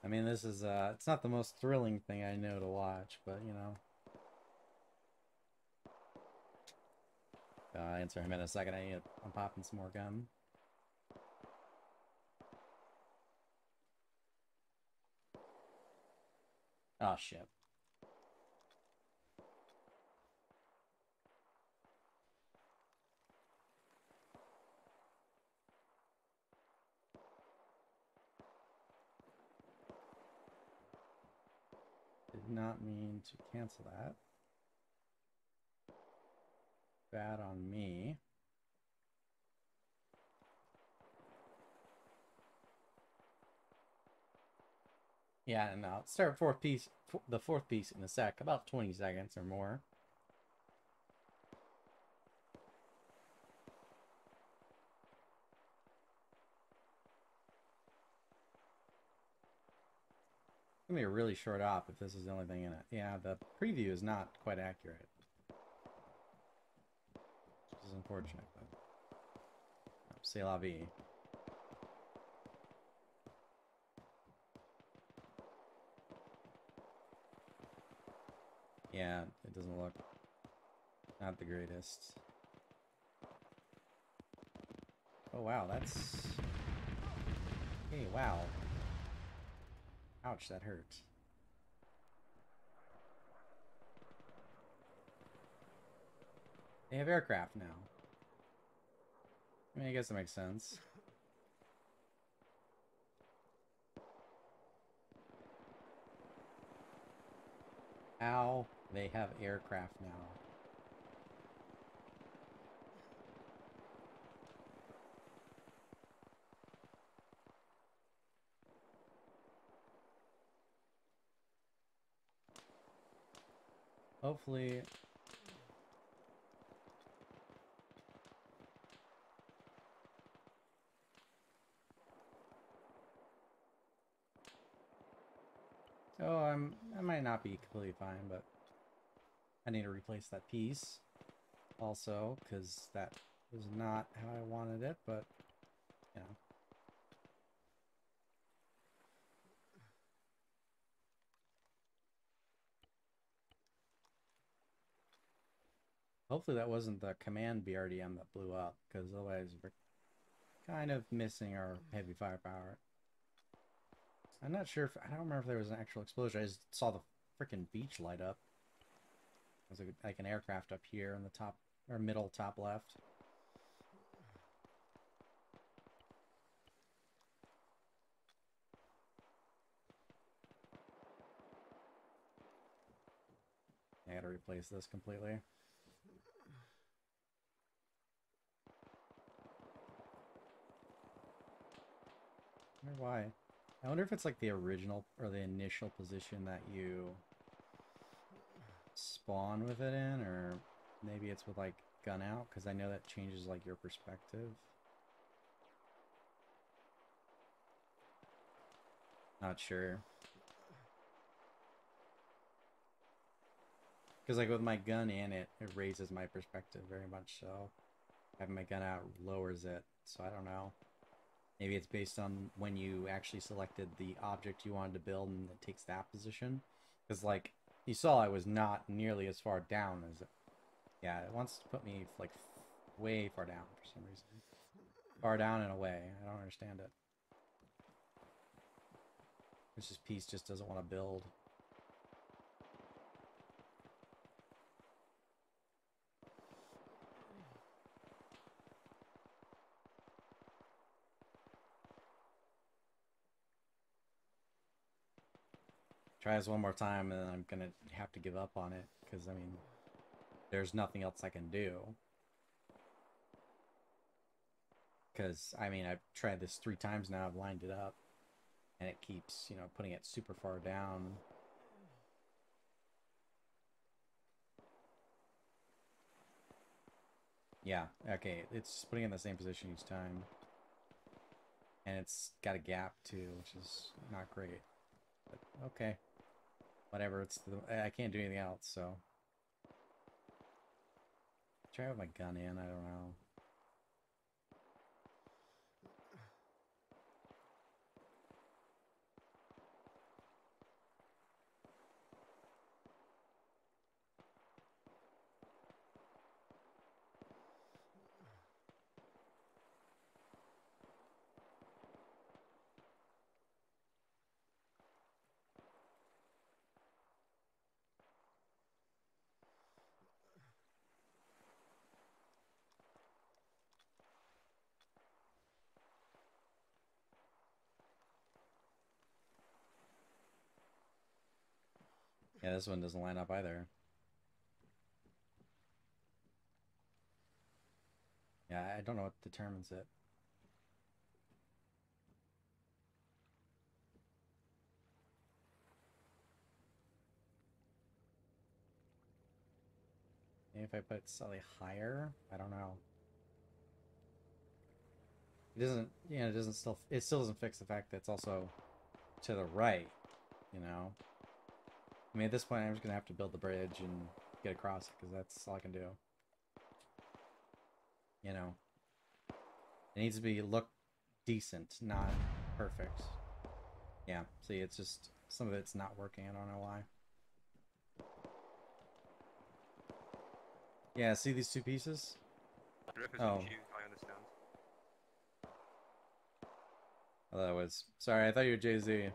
I mean, this is, it's not the most thrilling thing I know to watch, but, you know. I'll answer him in a second. I'm popping some more gum. Oh shit. Did not mean to cancel that. Bad on me. Yeah, and I'll start the fourth piece in a sec, about 20 seconds or more. It's gonna be a really short op if this is the only thing in it. Yeah, the preview is not quite accurate, which is unfortunate, but c'est la vie. Yeah, it doesn't look not the greatest. Oh wow, that's... Hey, wow. Ouch, that hurt. They have aircraft now. I mean, I guess that makes sense. How they have aircraft now. Hopefully... Oh, I might not be completely fine, but I need to replace that piece also, because that was not how I wanted it, but, you know. Hopefully that wasn't the command BRDM that blew up, because otherwise we're kind of missing our heavy firepower. I'm not sure if... I don't remember if there was an actual explosion. I just saw the freaking beach light up. There's like an aircraft up here in the top, or middle top left. I gotta replace this completely. I wonder why. I wonder if it's like the original or the initial position that you spawn with it in, or maybe it's with like gun out, because I know that changes like your perspective. Not sure. Because like with my gun in it, it raises my perspective very much so. Having my gun out lowers it, so I don't know. Maybe it's based on when you actually selected the object you wanted to build and it takes that position. Because like, you saw I was not nearly as far down as it. Yeah, it wants to put me like way far down for some reason. Far down and away. I don't understand it. This piece just doesn't want to build. Try this one more time and then I'm gonna have to give up on it, because I mean, there's nothing else I can do. Because I mean, I've tried this 3 times now, I've lined it up and it keeps, you know, putting it super far down. Yeah, okay, it's putting it in the same position each time. And it's got a gap too, which is not great. But okay. Whatever, I can't do anything else, so. Try with my gun in, I don't know. Yeah, this one doesn't line up either. Yeah, I don't know what determines it. Maybe if I put it slightly higher, I don't know. It doesn't, you know, it still doesn't fix the fact that it's also to the right, you know? I mean, at this point, I'm just gonna have to build the bridge and get across it, because that's all I can do. You know? It needs to look decent, not perfect. Yeah, see, it's just, some of it's not working, I don't know why. Yeah, see these two pieces? Oh. I understand. Oh, that was... Sorry, I thought you were Jay-Z.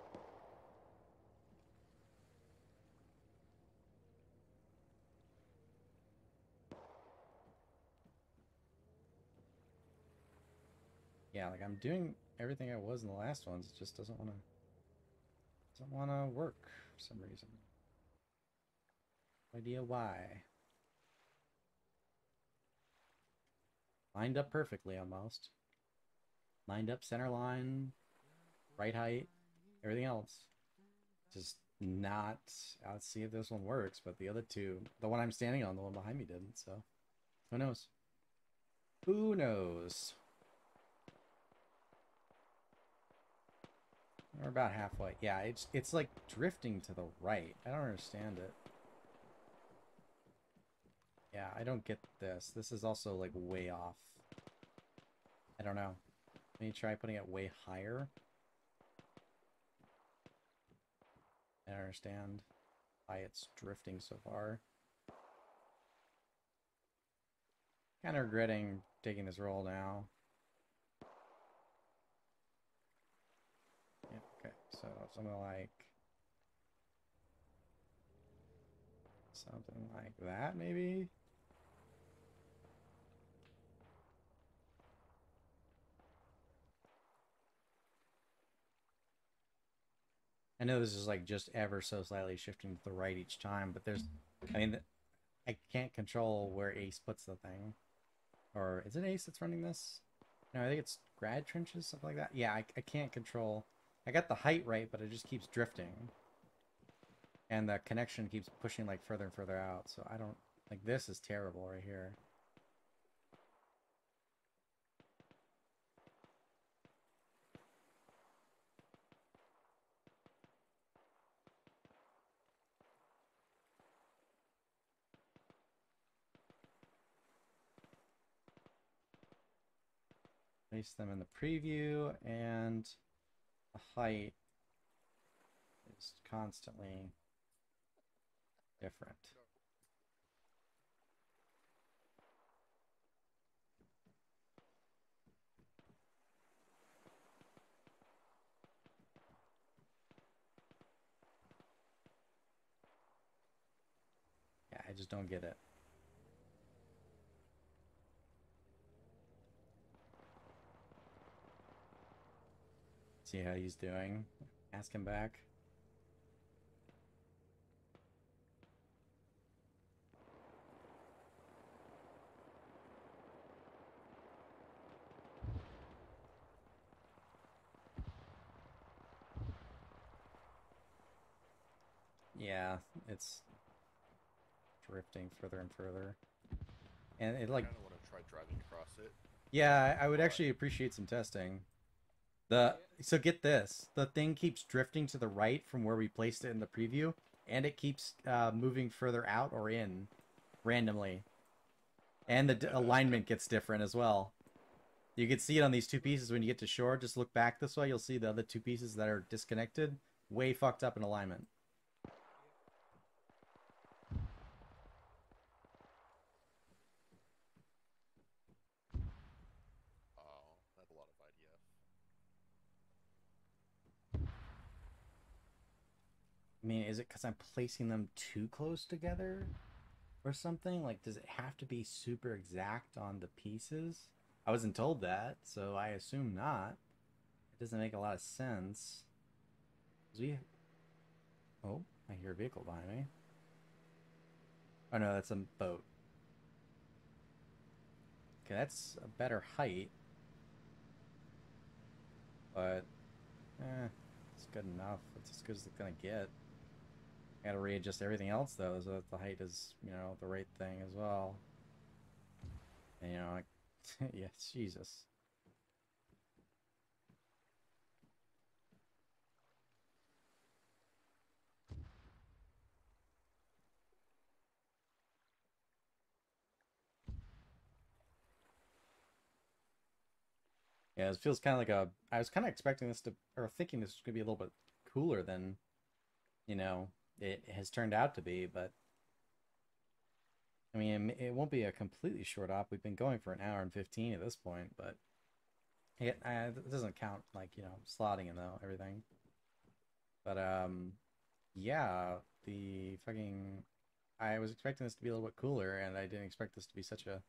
Yeah, like, I'm doing everything I was in the last ones, it just doesn't want to work for some reason. No idea why. Lined up perfectly, almost. Lined up center line, right height, everything else. Just not... Let's see if this one works, but the other two... The one I'm standing on, the one behind me didn't, so... Who knows? Who knows? We're about halfway. Yeah, it's like drifting to the right. I don't understand it. Yeah, I don't get this. This is also like way off. I don't know. Let me try putting it way higher. I don't understand why it's drifting so far. Kind of regretting taking this roll now. Yeah, okay, so something like that, maybe? I know this is like just ever so slightly shifting to the right each time, but there's, I mean, I can't control where Ace puts the thing. Or is it Ace that's running this? No, I think it's Grad Trenches, something like that. Yeah, I can't control. I got the height right, but it just keeps drifting. And the connection keeps pushing like further and further out. So I don't, like, this is terrible right here. Place them in the preview, and the height is constantly different. Yeah, I just don't get it. See how he's doing. Ask him back. Yeah, it's drifting further and further. And it like... I kind of want to try driving across it. Yeah, I would actually appreciate some testing. So get this. The thing keeps drifting to the right from where we placed it in the preview, and it keeps moving further out or in randomly. And the alignment gets different as well. You can see it on these two pieces when you get to shore. Just look back this way. You'll see the other two pieces that are disconnected. Way fucked up in alignment. Oh, that's a lot of IDF. I mean, is it because I'm placing them too close together or something? Like, does it have to be super exact on the pieces? I wasn't told that, so I assume not. It doesn't make a lot of sense. Oh, I hear a vehicle behind me. Oh no, that's a boat. Okay, that's a better height. But, it's good enough. It's as good as it's gonna get. I gotta readjust everything else though, so that the height is, you know, the right thing as well. And, you know, like, yes, Jesus. Yeah, it feels kind of like a. I was kind of expecting this to, or thinking this was gonna be a little bit cooler than, you know, it has turned out to be. But I mean, it won't be a completely short op. We've been going for an hour and 15 at this point, but it doesn't count like, you know, slotting and though everything. But yeah, the fucking. I was expecting this to be a little bit cooler, and I didn't expect this to be such a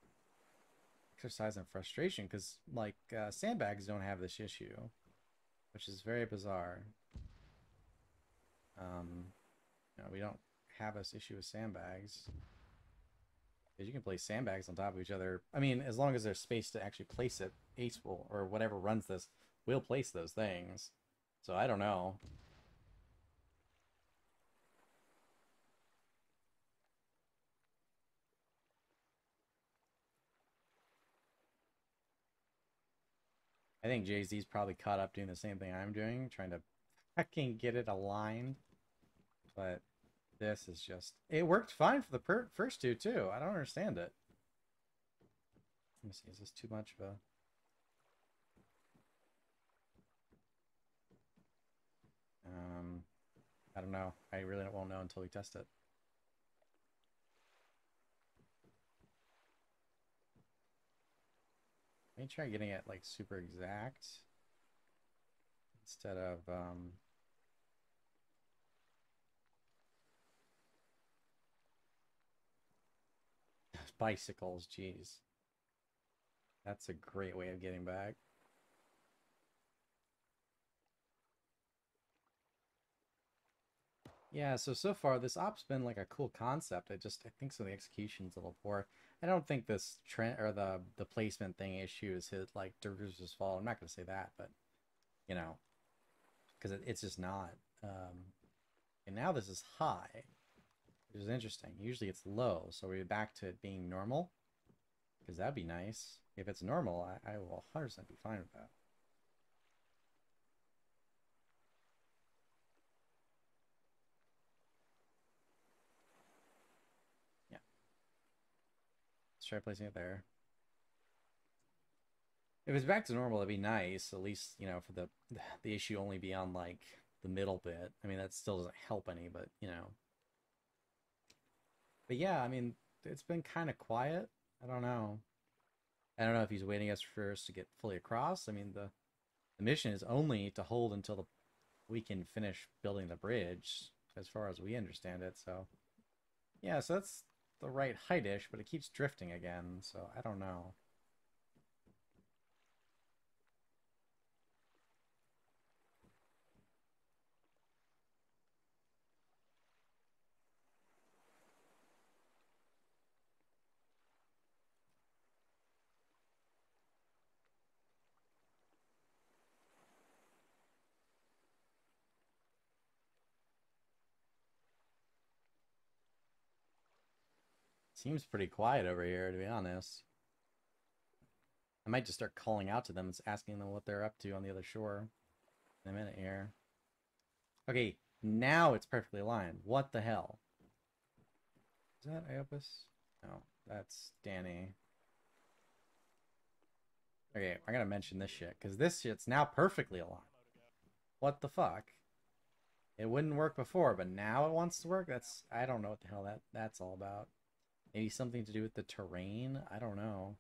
exercise in frustration because, like, sandbags don't have this issue, which is very bizarre. You know, we don't have this issue with sandbags. Because you can place sandbags on top of each other. I mean, as long as there's space to actually place it, Ace will, or whatever runs this, will place those things. So I don't know. I think Jay-Z's probably caught up doing the same thing I'm doing, trying to fucking get it aligned. But this is just... It worked fine for the first two, too. I don't understand it. Let me see, is this too much of a... I don't know. I really won't know until we test it. Let me try getting it, like, super exact. Instead of, bicycles, jeez. That's a great way of getting back. Yeah, so far this op's been like a cool concept. I think so the execution's a little poor. I don't think this trend or the placement thing issue is hit like Dervis's fault. I'm not gonna say that, but you know, because it's just not. And now this is high, which is interesting. Usually it's low, so we're back to it being normal. Because that'd be nice. If it's normal, I will 100% be fine with that. Yeah. Let's try placing it there. If it's back to normal, it'd be nice. At least, you know, for the issue only be on like the middle bit. I mean, that still doesn't help any, but you know. But yeah, I mean, it's been kind of quiet. I don't know. I don't know if he's waiting for us to get fully across. I mean, the mission is only to hold until we can finish building the bridge, as far as we understand it. So, yeah, so that's the right height-ish, but it keeps drifting again. So I don't know. Seems pretty quiet over here, to be honest. I might just start calling out to them and asking them what they're up to on the other shore in a minute here. Okay, now it's perfectly aligned. What the hell? Is that Iopus? No, that's Danny. Okay, I gotta mention this shit, because this shit's now perfectly aligned. What the fuck? It wouldn't work before, but now it wants to work? I don't know what the hell that's all about. Maybe something to do with the terrain? I don't know.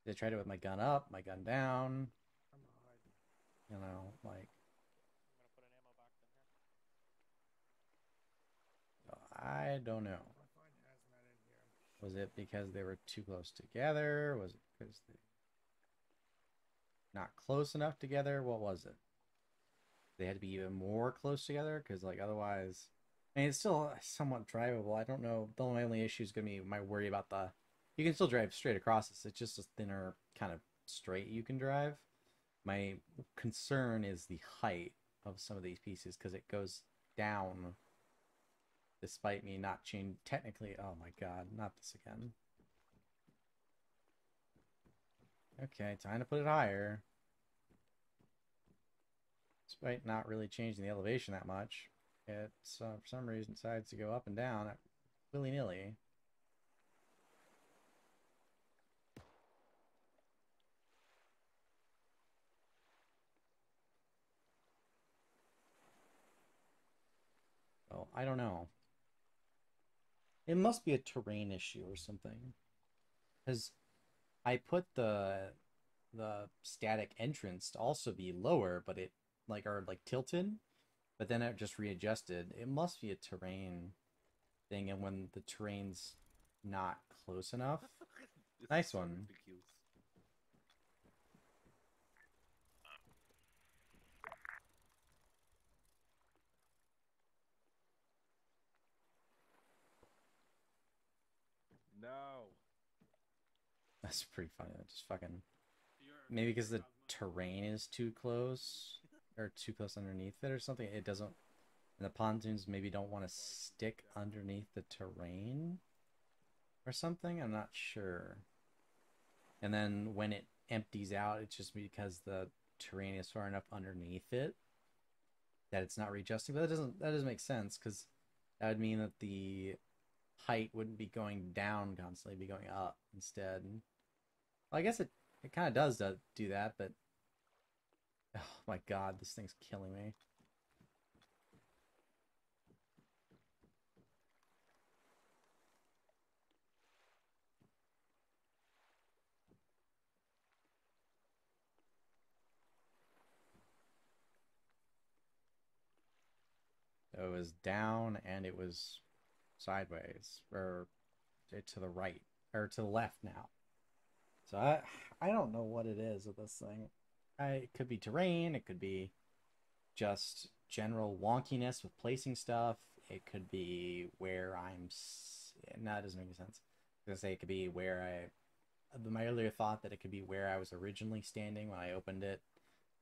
I tried it with my gun up, my gun down. You know, like... I don't know. Was it because they were too close together? Was it because they... not close enough together? What was it? They had to be even more close together? Because, like, otherwise... I mean, it's still somewhat drivable. I don't know. The only issue is going to be my worry about the... You can still drive straight across this. It's just a thinner kind of straight you can drive. My concern is the height of some of these pieces because it goes down despite me not changing... Technically, oh my god, not this again. Okay, time to put it higher. Despite not really changing the elevation that much. It, for some reason, decides to go up and down willy-nilly. Well, I don't know. It must be a terrain issue or something. Because I put the static entrance to also be lower, but it like tilted, but then it just readjusted. It must be a terrain thing, and when the terrain's not close enough. Nice one. No. That's pretty funny. That just fucking... Maybe because the terrain is too close, or too close underneath it or something. It doesn't... And the pontoons maybe don't want to stick underneath the terrain or something. I'm not sure. And then when it empties out, it's just because the terrain is far enough underneath it that it's not readjusting. But that doesn't make sense, because that would mean that the height wouldn't be going down constantly, be going up instead. Well, I guess it kind of does do that, but oh my god, this thing's killing me. So it was down and it was sideways, or to the right, or to the left now. So I don't know what it is with this thing. It could be terrain, it could be just general wonkiness with placing stuff, it could be where I'm... No, it doesn't make any sense. I was gonna say it could be where my earlier thought that it could be where I was originally standing when I opened it,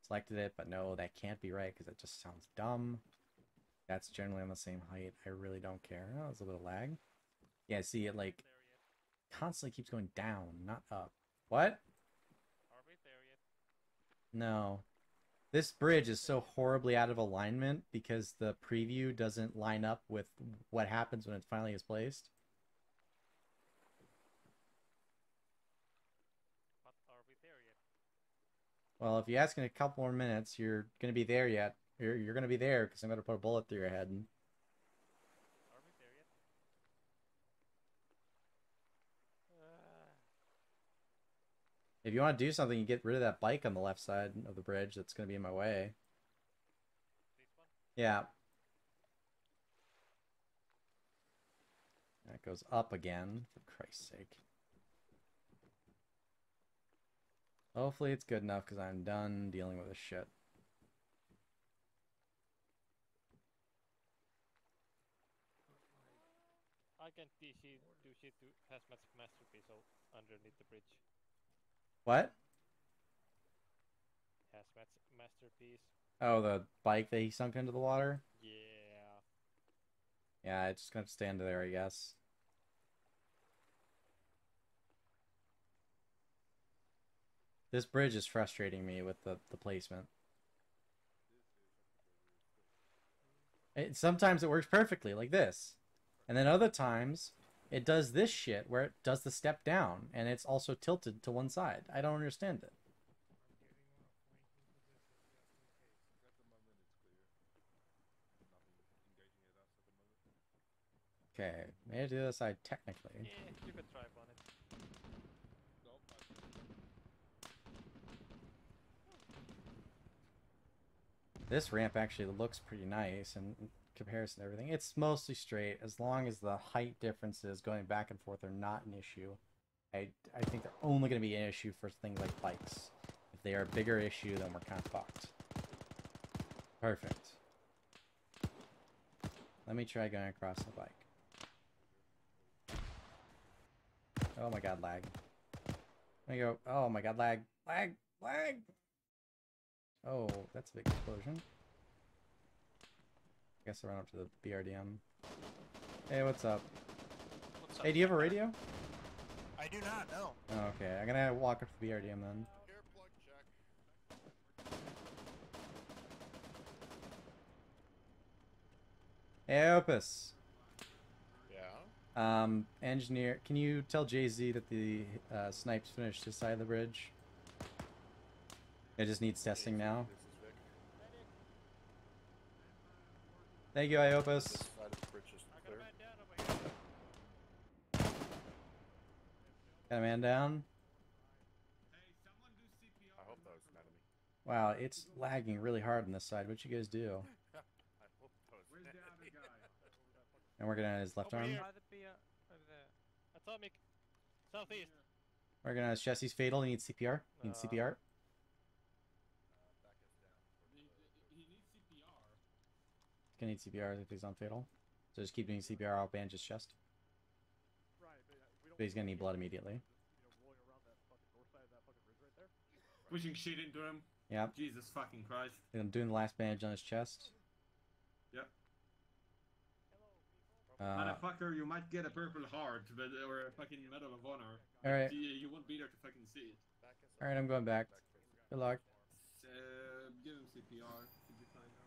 selected it, but no, that can't be right because it just sounds dumb. That's generally on the same height. I really don't care. Oh, there's a little lag. Yeah, see, it like constantly keeps going down, not up. What? Are we there yet? No. This bridge is so horribly out of alignment because the preview doesn't line up with what happens when it finally is placed. But are we there yet? Well, if you ask in a couple more minutes, you're going to be there yet. You're going to be there because I'm going to put a bullet through your head. Are we there yet? If you want to do something, you get rid of that bike on the left side of the bridge that's going to be in my way. This one? Yeah. That goes up again, for Christ's sake. Hopefully it's good enough because I'm done dealing with this shit. I can do shit to hazmat masterpiece underneath the bridge. What? Hazmat masterpiece. Oh, the bike that he sunk into the water? Yeah. Yeah, it's just gonna stand there, I guess. This bridge is frustrating me with the placement. Sometimes it works perfectly, like this. And then other times, it does this shit where it does the step down, and it's also tilted to one side. I don't understand it. Okay, may I do this side technically? Yeah, you could drive on it. This ramp actually looks pretty nice in comparison to everything. It's mostly straight as long as the height differences going back and forth are not an issue. I think they're only going to be an issue for things like bikes. If they are a bigger issue, then we're kind of fucked. Perfect. Let me try going across the bike. Oh my god, lag. There you go. Oh my god, lag. Lag! Lag! Oh, that's a big explosion. I guess I'll run up to the BRDM. Hey, what's up? What's up, Hey, do you have a radio? I do not, no. Oh, okay, I'm gonna walk up to the BRDM then. Earplug check. Hey, Opus. Yeah. Engineer, can you tell Jay-Z that the snipes finished his side of the bridge? It just needs testing now. This is Vic. Thank you, Iopus. This side of the bridge is clear. Got a man down. I hope that was an enemy. Wow, it's lagging really hard on this side. What you guys do? I hope that was an enemy. And working on his left arm. By the beer over there. Atomic. Southeast. Working on his chest. He's fatal. He needs CPR. He needs CPR. He's gonna need CPR if he's on fatal. So just keep doing CPR. I'll bandage his chest. But he's gonna need blood immediately. Pushing shit into him. Yep. Jesus fucking Christ. I'm doing the last bandage on his chest. Yep. Uh, Motherfucker, you might get a purple heart, but or a fucking Medal of Honor. Alright. You won't be there to fucking see it. Alright, I'm going back. Good luck. Give him CPR. Should be fine now.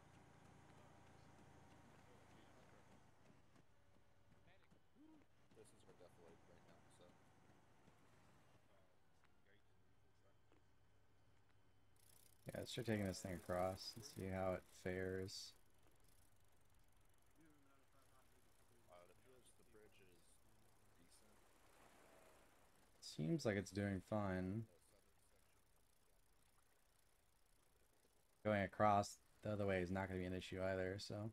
This is our death load right now, so. Yeah, let's try taking this thing across and see how it fares. It appears the bridge is decent. Seems like it's doing fine. Going across the other way is not going to be an issue either, so.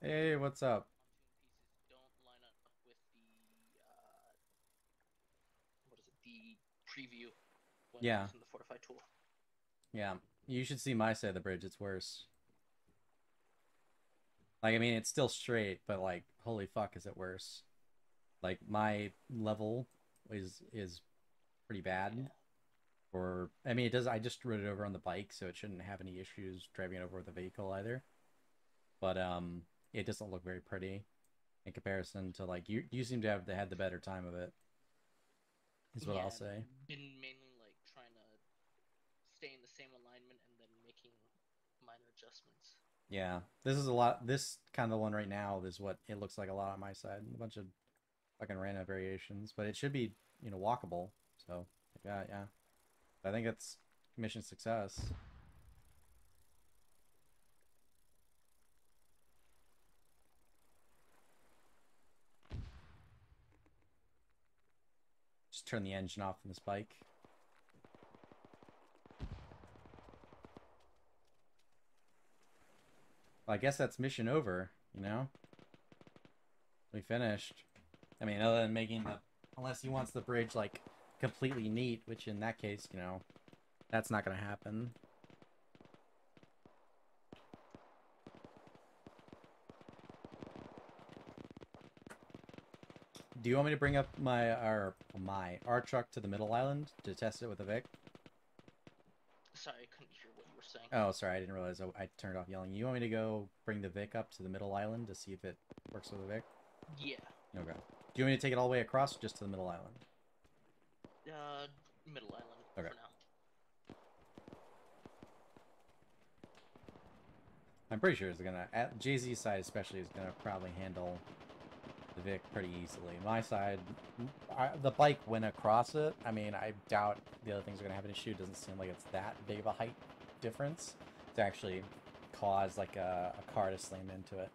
Hey, what's up? Pontoon pieces don't line up with the what is it? The preview when Yeah. using the fortify tool. Yeah, you should see my side of the bridge. It's worse. Like, I mean, it's still straight, but like, holy fuck, is it worse? Like, my level is pretty bad. Yeah. Or, I mean, it does. I just rode it over on the bike, so it shouldn't have any issues driving it over with a vehicle either. But it doesn't look very pretty in comparison to like you seem to have had the better time of it. Is what I'll say. Been mainly like trying to stay in the same alignment and then making minor adjustments. Yeah, this is a lot. This kind of one right now is what it looks like a lot on my side. A bunch of fucking random variations, but it should be, you know, walkable. So yeah. I think it's mission success. Just turn the engine off in this bike. Well, I guess that's mission over, you know? We finished. I mean, other than making the... Unless he wants the bridge, like, completely neat, which in that case, you know, that's not gonna happen. Do you want me to bring up our truck to the middle island to test it with a Vic? Sorry, I couldn't hear what you were saying. Oh, sorry, I didn't realize I turned off yelling. You want me to go bring the Vic up to the middle island to see if it works with a Vic? Yeah. Okay. Do you want me to take it all the way across or just to the middle island? Middle island Okay. for now. I'm pretty sure it's gonna... Jay-Z's side especially is gonna probably handle the Vic pretty easily. My side, the bike went across it. I mean, I doubt the other things are gonna have an issue. It doesn't seem like it's that big of a height difference to actually cause like a car to slam into it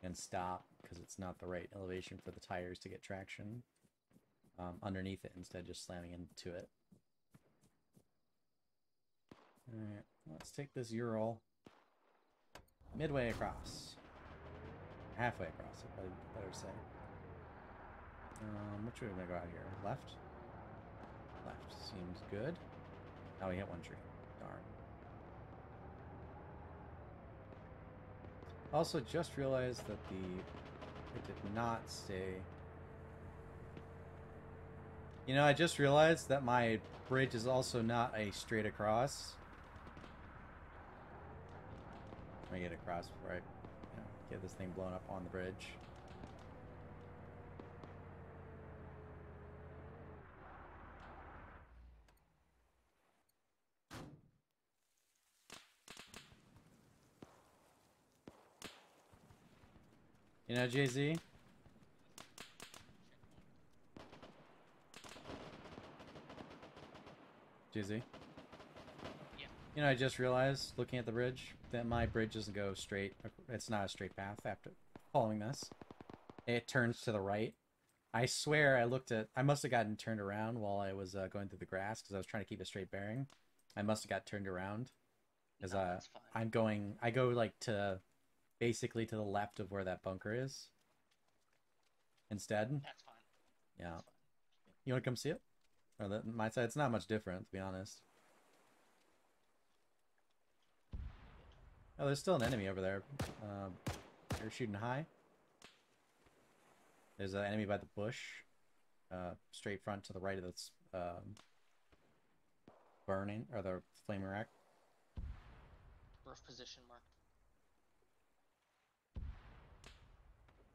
and stop because it's not the right elevation for the tires to get traction underneath it instead of just slamming into it. Alright, let's take this Ural midway across. Halfway across it, probably better to say. Which way am I gonna go out here? Left? Left. Seems good. Now we hit one tree. Darn. Also, just realized that it did not stay. You know, I just realized that my bridge is also not a straight across. Let me get across before I get this thing blown up on the bridge. You know, Jay-Z? Jay-Z? Yeah. You know, I just realized, looking at the bridge, that my bridge doesn't go straight. It's not a straight path after following this. It turns to the right. I swear I must have gotten turned around while I was going through the grass because I was trying to keep a straight bearing. I must have got turned around. Because I go like basically to the left of where that bunker is. Instead. That's fine. Yeah. That's fine. You want to come see it? Or my side, it's not much different, to be honest. Oh, there's still an enemy over there. They're shooting high. There's an enemy by the bush. Straight front to the right of this burning, or the flaming wreck. Roof position marked.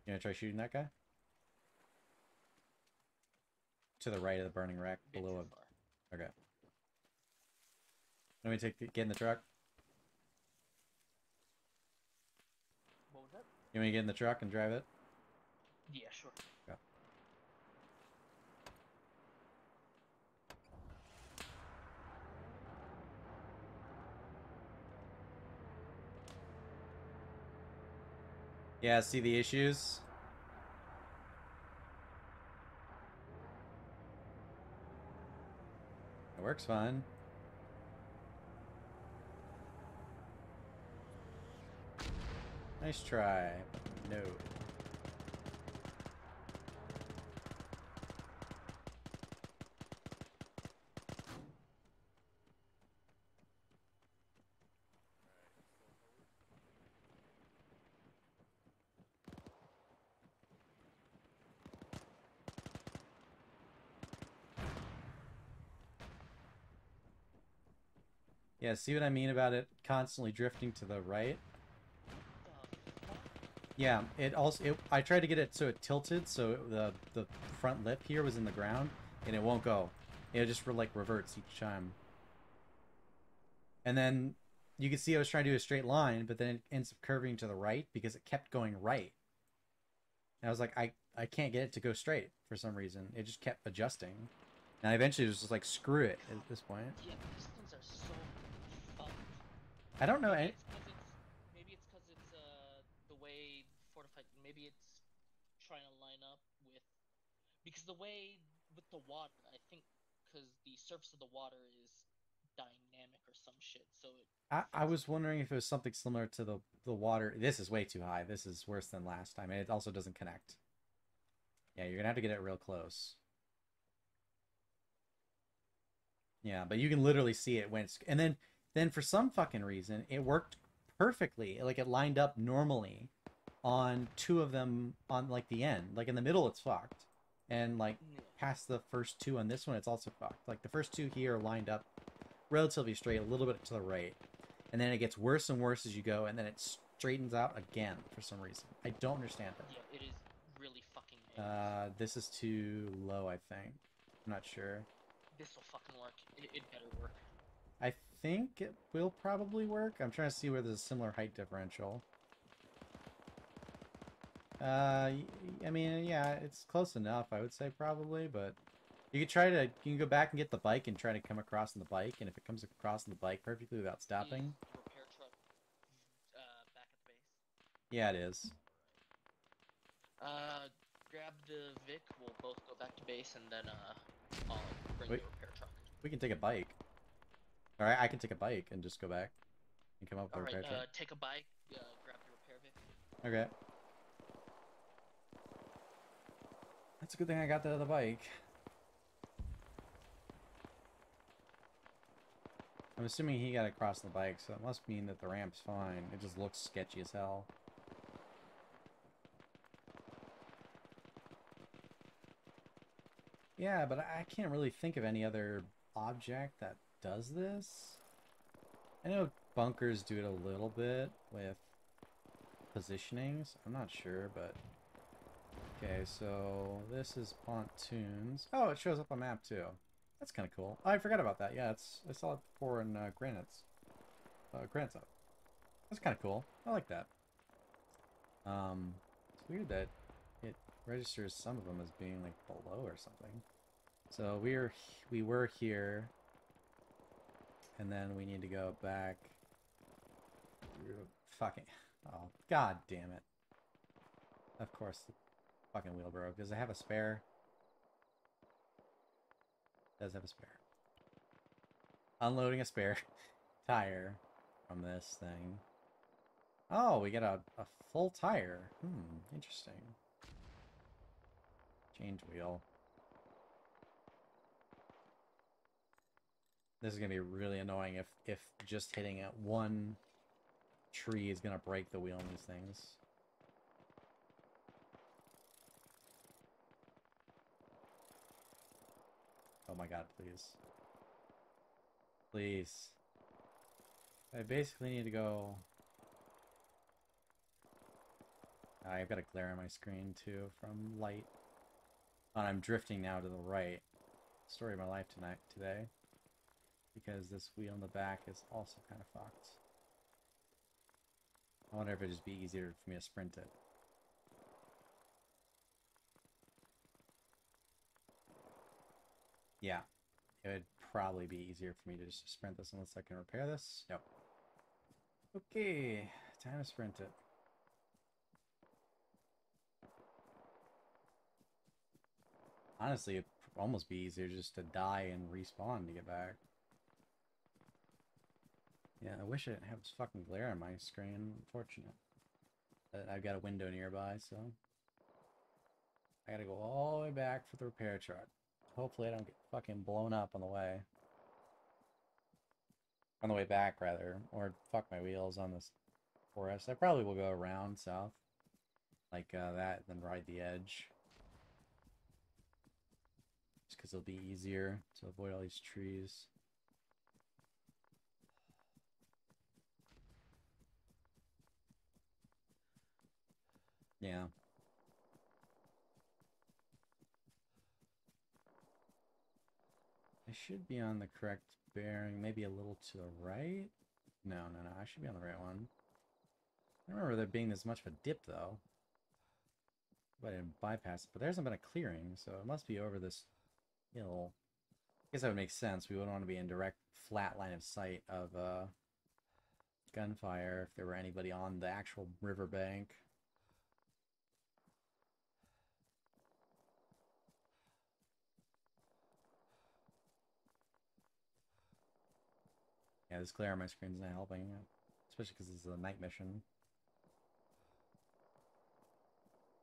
You gonna try shooting that guy? To the right of the burning wreck, below it. Okay. Let me get in the truck. What was that? You want me to get in the truck and drive it? Yeah, sure. Yeah. Yeah, see the issues? It works fine. Nice try. No. Yeah, see what I mean about it constantly drifting to the right? Yeah, I tried to get it so it tilted, so the front lip here was in the ground, and it won't go. It just like reverts each time. And then you can see I was trying to do a straight line, but then it ends up curving to the right because it kept going right. And I was like, I can't get it to go straight for some reason. It just kept adjusting. And I eventually was just like, screw it at this point. Yeah, these things are so fucked. I don't know. Maybe it's because it's the way fortified. Maybe it's trying to line up with because the way with the water, I think, because the surface of the water is dynamic or some shit. So I was wondering if it was something similar to the water. This is way too high. This is worse than last time, and it also doesn't connect. Yeah, you're gonna have to get it real close. Yeah, but you can literally see it when it's... And then for some fucking reason, it worked perfectly. Like, it lined up normally on two of them on, like, the end. Like, in the middle, it's fucked. And, like, past the first two on this one, it's also fucked. Like, the first two here are lined up relatively straight, a little bit to the right. And then it gets worse and worse as you go, and then it straightens out again for some reason. I don't understand it. Yeah, it is really fucking nice. This is too low, I think. I'm not sure. This will fucking work. It better work. I think it will probably work. I'm trying to see where there's a similar height differential. I mean, yeah, it's close enough, I would say, probably, but you can go back and get the bike and try to come across on the bike, and if it comes across on the bike perfectly without stopping... Repair truck back at the base? Yeah, it is. Grab the Vic, we'll both go back to base, and then, I'll bring the repair truck. We can take a bike. Alright, I can take a bike and just go back and come up with a repair truck. Take a bike, grab the repair Vic. Okay. That's a good thing I got the other bike. I'm assuming he got across the bike, so it must mean that the ramp's fine. It just looks sketchy as hell. Yeah, but I can't really think of any other object that does this. I know bunkers do it a little bit with positionings. I'm not sure, but... Okay, so this is pontoons. Oh, it shows up on map too. That's kind of cool. Oh, I forgot about that. Yeah, I saw it before in Granite's. Granite's up. That's kind of cool. I like that. It's weird that it registers some of them as being like below or something. So we were here, and then we need to go back. Fucking, oh god damn it! Of course, the fucking wheel broke. Does it have a spare? It does have a spare. Unloading a spare tire from this thing. Oh, we get a full tire. Interesting. Change wheel. This is gonna be really annoying if just hitting at one tree is gonna break the wheel in these things. Oh my god, please. Please. I basically need to go... I've got a glare on my screen too from light. And I'm drifting now to the right. Story of my life today. Because this wheel in the back is also kind of fucked. I wonder if it'd just be easier for me to sprint it. Yeah. It would probably be easier for me to just sprint this unless I can repair this. Yep. Okay. Time to sprint it. Honestly, it'd almost be easier just to die and respawn to get back. Yeah, I wish I didn't have this fucking glare on my screen. Unfortunate. But I've got a window nearby, so... I gotta go all the way back for the repair truck. Hopefully I don't get fucking blown up on the way. On the way back, rather. Or fuck my wheels on this forest. I probably will go around south. Like that, then ride the edge. Just because it'll be easier to avoid all these trees. Yeah. I should be on the correct bearing, maybe a little to the right? No, I should be on the right one. I don't remember there being this much of a dip, though. But I didn't bypass it, but there hasn't been a clearing, so it must be over this hill. I guess that would make sense. We wouldn't want to be in direct flat line of sight of gunfire if there were anybody on the actual riverbank. Yeah, this glare on my screen is not helping, especially because this is a night mission.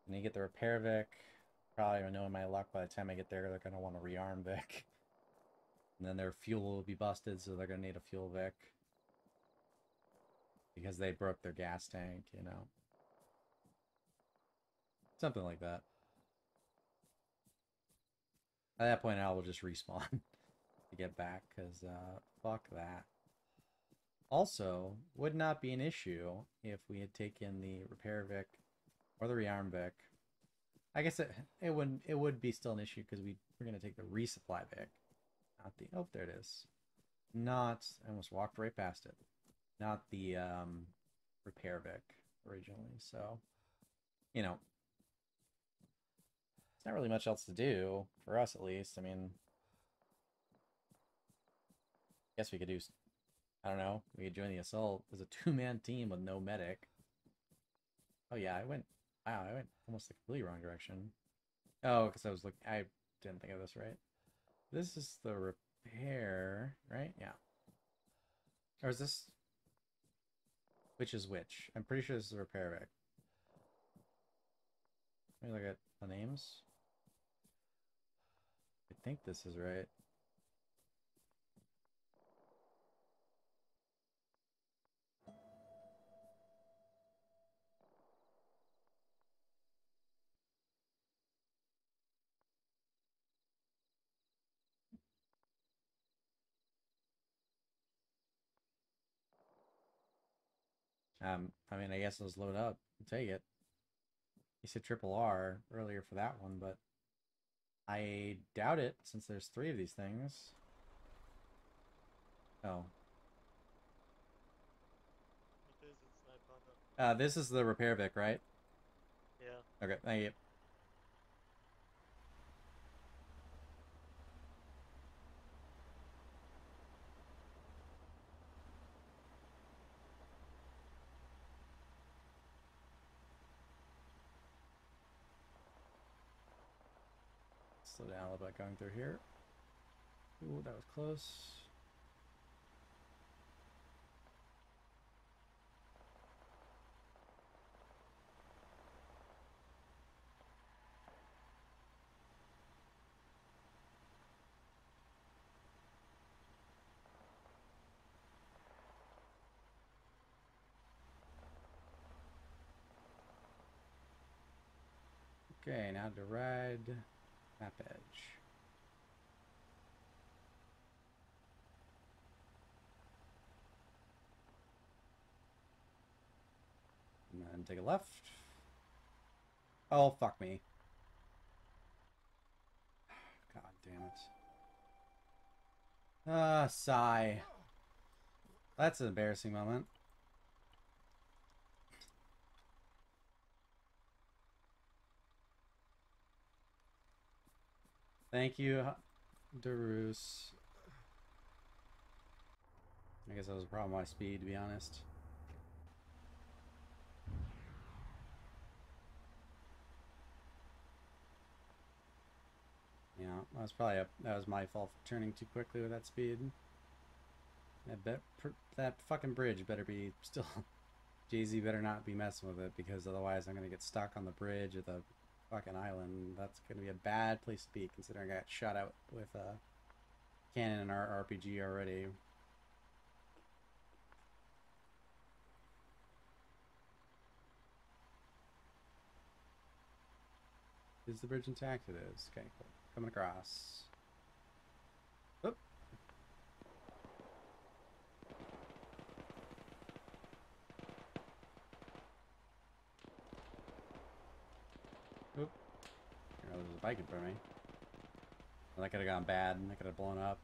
And you get the repair Vic. Probably knowing my luck, by the time I get there, they're going to want to rearm Vic. And then their fuel will be busted, so they're going to need a fuel Vic. Because they broke their gas tank, you know. Something like that. At that point, I will just respawn to get back, because fuck that. Also, would not be an issue if we had taken the repair Vic or the rearm Vic. I guess it would be still an issue because we're going to take the resupply Vic. Not the... Oh, there it is. Not... I almost walked right past it. Not the repair Vic originally. So, you know. There's not really much else to do. For us, at least. I mean... I guess we could do... I don't know. We could join the assault as a two-man team with no medic. Oh yeah, I went... Wow, I went almost the completely wrong direction. Oh, because I was looking... I didn't think of this right. This is the repair, right? Yeah. Or is this... Which is which? I'm pretty sure this is the repair Vic. Let me look at the names. think this is right. I mean, I guess let's load up and take it. You said triple R earlier for that one, but I doubt it since there's 3 of these things. Oh. What is it, Sniper? This is the repair Vic, right? Yeah. Okay, thank you. Slow down a little bit going through here. Ooh, that was close. Okay, now to ride map edge. And then take a left. Oh, fuck me. God damn it. Ah, sigh. That's an embarrassing moment. Thank you, Darus. I guess that was a problem with my speed, to be honest. Yeah, that was my fault for turning too quickly with that speed. That fucking bridge better be still. Jay-Z better not be messing with it, because otherwise I'm gonna get stuck on the bridge of the fucking island. That's gonna be a bad place to be, considering I got shot out with a cannon and our RPG already. Is the bridge intact? It is. Okay, cool. Coming across. Oop. Oop. There's a bike in front of me. Well, that could have gone bad, and that could have blown up.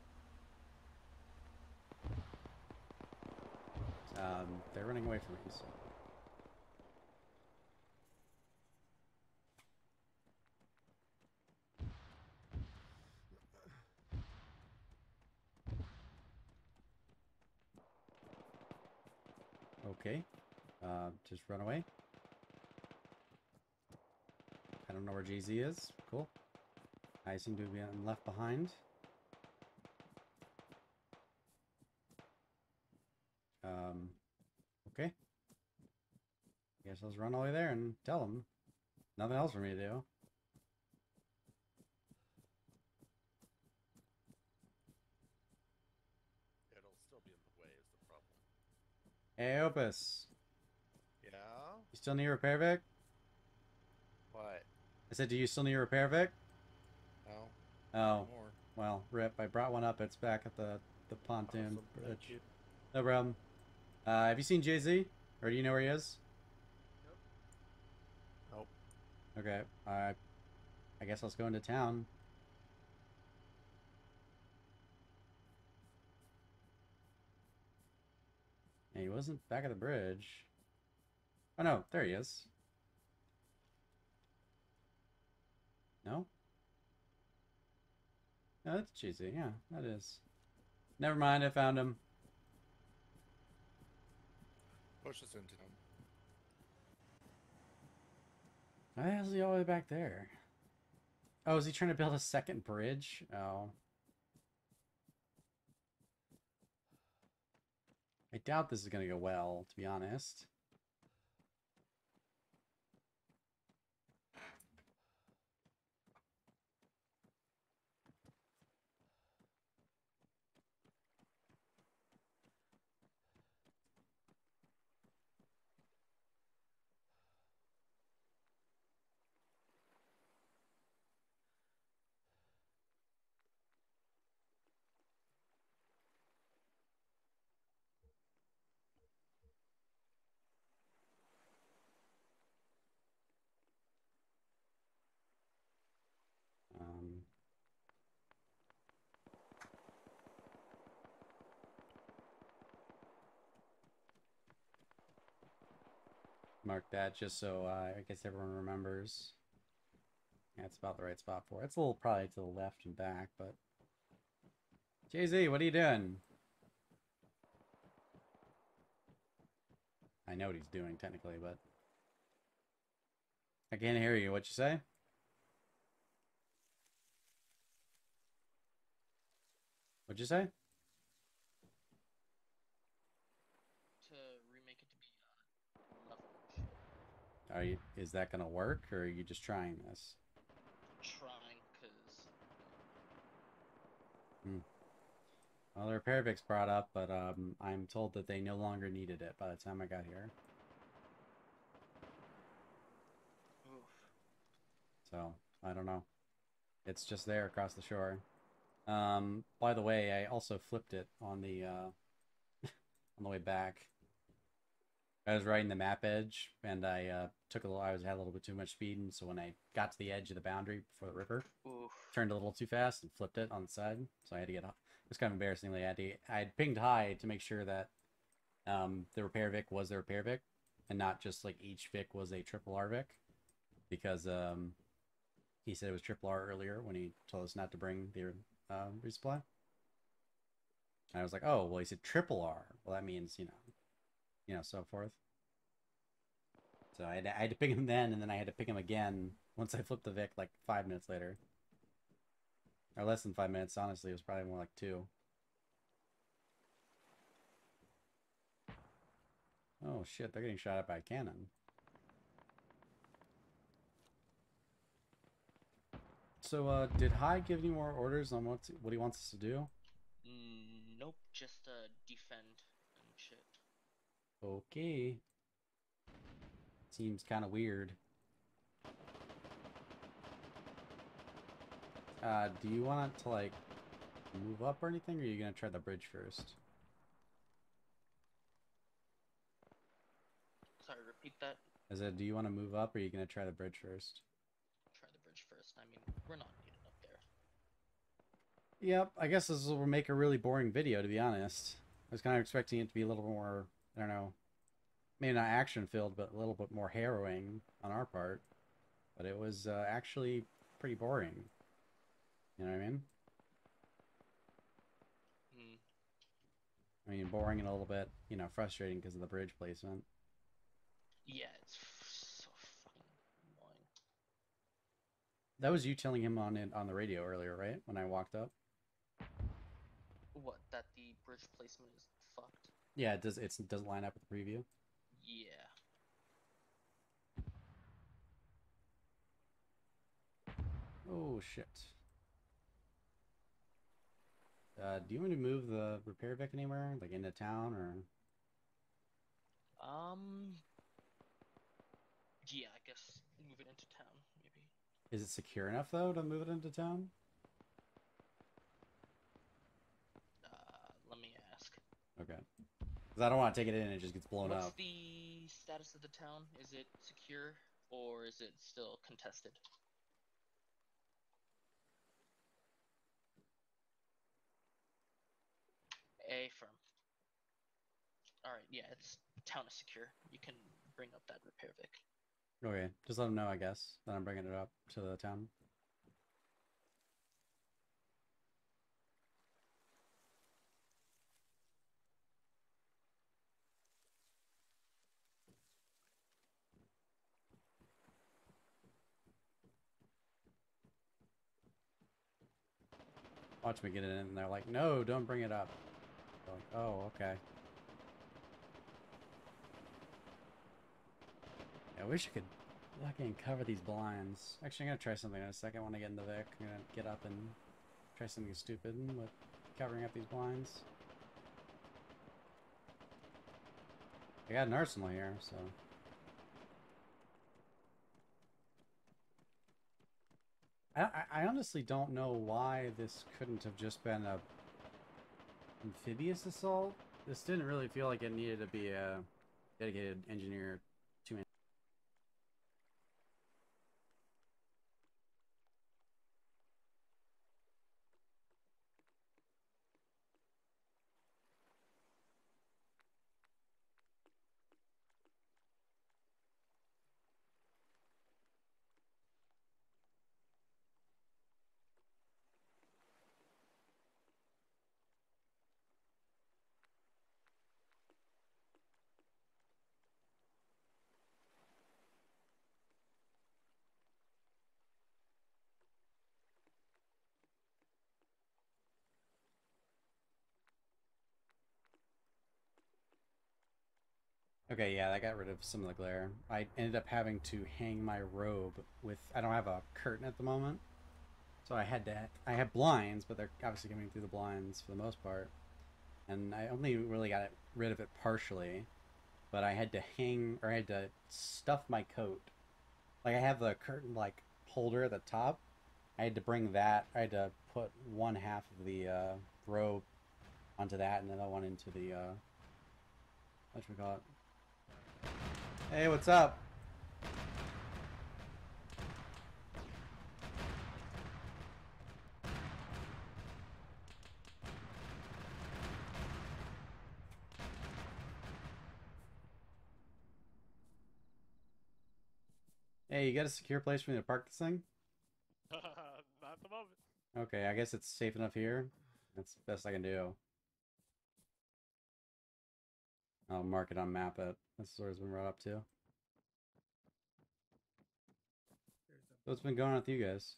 They're running away from me, so. Okay. Just run away. I don't know where Jay-Z is. Cool. I seem to be left behind. Okay. Guess I'll just run all the way there and tell them. Nothing else for me to do. It'll still be in the way is the problem. Hey, Opus. Yeah? You still need a repair Vic? What? I said, do you still need a repair Vic? No. Oh. Well, rip. I brought one up. It's back at the pontoon Awesome. bridge. Thank you. No problem. Have you seen Jay-Z? Or do you know where he is? Nope. Okay. I guess let's go into town. Yeah, he wasn't back at the bridge. Oh no, there he is. No? No, that's cheesy. Yeah, that is. Never mind, I found him. Push us into him. Why the hell is he all the way back there? Oh, is he trying to build a second bridge? Oh. I doubt this is going to go well, to be honest. mark that just so I guess everyone remembers. Yeah, it's about the right spot for it. It's a little probably to the left and back, but... Jay-Z, what are you doing? I know what he's doing, technically, but... I can't hear you. What'd you say? What'd you say? To remake it to be level shit. Are you? Is that gonna work, or are you just trying this? Trying, cause. Well, the repair Vic's brought up, but I'm told that they no longer needed it by the time I got here. Oof. So I don't know. It's just there across the shore. By the way, I also flipped it on the on the way back. I was riding the map edge, and I had a little bit too much speed, and so when I got to the edge of the boundary before the river, turned a little too fast and flipped it on the side. So I had to get. It was kind of embarrassingly. I had pinged high to make sure that the repair Vic was the repair Vic, and not just like each Vic was a triple R Vic, because he said it was triple R earlier when he told us not to bring the resupply. And I was like, oh well, he said triple R. Well, that means so forth. So I had to pick him then, and then I had to pick him again once I flipped the Vic like 5 minutes later. Or less than 5 minutes, honestly. It was probably more like 2. Oh shit, they're getting shot at by a cannon. So, did High give any more orders on what he wants us to do? Nope, just defend and shit. Okay. Seems kind of weird. Do you want to, like, move up or anything, or are you going to try the bridge first? Sorry, repeat that. I said, do you want to move up, or are you going to try the bridge first? Try the bridge first. I mean, we're not needed up there. Yep, I guess this will make a really boring video, to be honest. I was kind of expecting it to be a little more, I don't know, maybe not action-filled, but a little bit more harrowing on our part. But it was actually pretty boring. You know what I mean? I mean, boring and a little bit, frustrating because of the bridge placement. Yeah, it's so fucking annoying. That was you telling him on the radio earlier, right? When I walked up. What? That the bridge placement is fucked? Yeah, it doesn't line up with the preview. Yeah. Oh shit. Do you want me to move the repair Vic anywhere, like into town, or? Yeah, I guess move it into town, maybe. Is it secure enough though to move it into town? Let me ask. Okay. Because I don't want to take it in and it just gets blown up. What's the status of the town? Is it secure or is it still contested? Affirm. Alright, yeah, town is secure. You can bring up that repair Vic. Okay, just let them know, I guess, that I'm bringing it up to the town. Watch me get it in, and they're like, no, don't bring it up. I'm like, oh, okay. I wish I could fucking cover these blinds. Actually, I'm gonna try something in a second when I get in the Vic. I'm gonna get up and try something stupid with covering up these blinds. I got an arsenal here, so... I honestly don't know why this couldn't have just been a amphibious assault. This didn't really feel like it needed to be a dedicated engineer to it. Okay, yeah, that got rid of some of the glare. I ended up having to hang my robe with... I don't have a curtain at the moment. So I had to... I have blinds, but they're obviously coming through the blinds for the most part. And I only really got rid of it partially. But I had to hang... Or I had to stuff my coat. Like, I have the curtain, like, holder at the top. I had to bring that... I had to put one half of the robe onto that and the other one into the... whatchamacallit? Hey, what's up? Hey, you got a secure place for me to park this thing? Not at the moment. Okay, I guess it's safe enough here. That's the best I can do. I'll mark it on map it. That's where it's been brought up to. What's been going on with you guys?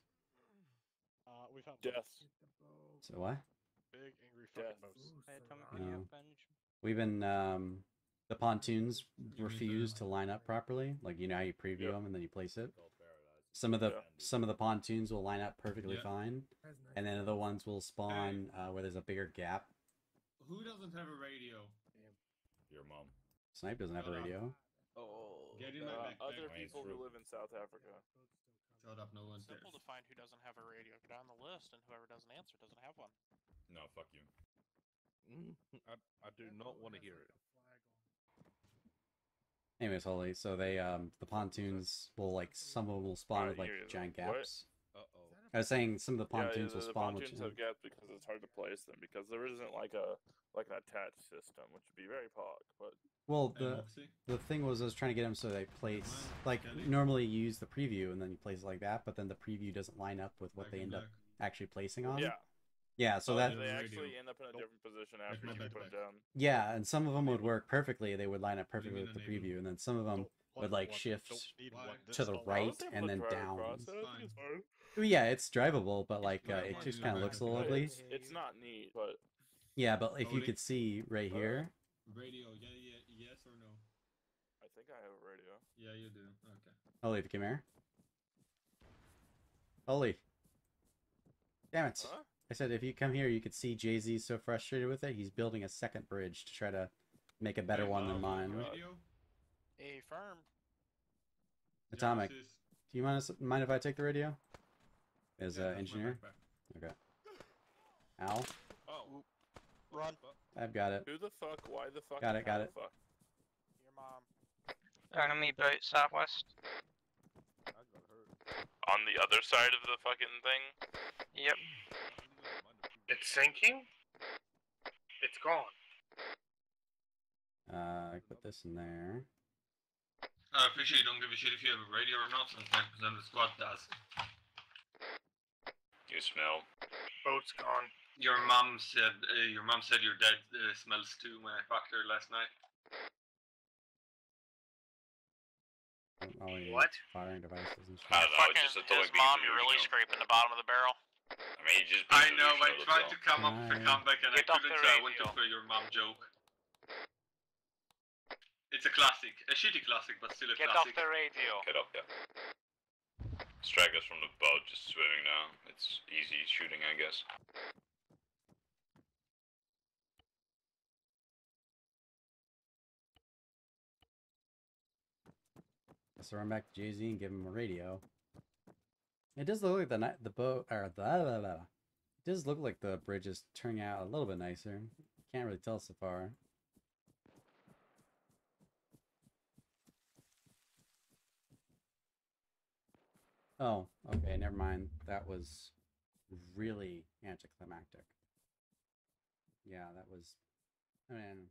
We've had Deaths. So what? big angry fucking boats. Hey, Atomic, can you Oh. avenge? We've been, the pontoons refuse to line up properly. Like, you know how you preview them and then you place it? Some of the pontoons will line up perfectly fine, and then other ones will spawn where there's a bigger gap. Who doesn't have a radio? Your mom. Snipe doesn't have a radio. Oh. Get in my backpack. Other people who live in South Africa. Shut up, no one cares. Simple to find who doesn't have a radio. Go down the list, and whoever doesn't answer doesn't have one. No, fuck you. I do not want to hear it. Anyways, Holly, so they, the pontoons will, like, some of them will spawn with, like, giant gaps. I was saying some of the pontoons will spawn with... pontoons have gaps because it's hard to place them, because there isn't, like, an attached system, which would be very pog, but... Well, the thing was I was trying to get them so they place... Like, normally you use the preview and then you place it like that, but then the preview doesn't line up with what they end up actually placing on. Yeah. Yeah, so that... They actually end up in a different position after you put them down. Yeah, and some of them would work perfectly. They would line up perfectly with the preview, and then some of them would, like, shift to the right and then down. Yeah, it's drivable, but, like, it just kind of looks a little ugly. It's not neat, but... Yeah, but if you could see right here... Radio, yes or no? I think I have a radio. Yeah, you do. Okay. Holy, if you come here. Holy. Damn it. Huh? I said if you come here, you could see Jay-Z's so frustrated with it, he's building a second bridge to try to make a better one than mine. A firm. Atomic, do you mind if I take the radio? As engineer? Okay. Al? Oh. Run. I've got it. Who the fuck? Why the fuck? Got it, got it. Fuck? Your mom. Enemy boat southwest. On the other side of the fucking thing? Yep. It's sinking? It's gone. I put this in there. I appreciate you don't give a shit if you have a radio or not, since 9% of the squad does. You smell. Boat's gone. Your mom said your dad smells too when I fucked her last night. Oh, yeah. What? Firing devices and shit. I don't know, it's just a His mom, you're really scraping the bottom of the barrel. I mean, he just... I know, I tried to come up with a comeback and I Get off couldn't, the so I went radio. for your mom joke. It's a classic. A shitty classic, but still a Get off classic. the radio. Get up, yeah. Distract us from the boat, just swimming now. It's easy shooting, I guess. So run back to Jay-Z and give him a radio. It does look like the boat, or it does look like the bridge is turning out a little bit nicer. Can't really tell so far. Oh, okay, never mind. That was really anticlimactic. Yeah, that was... I mean...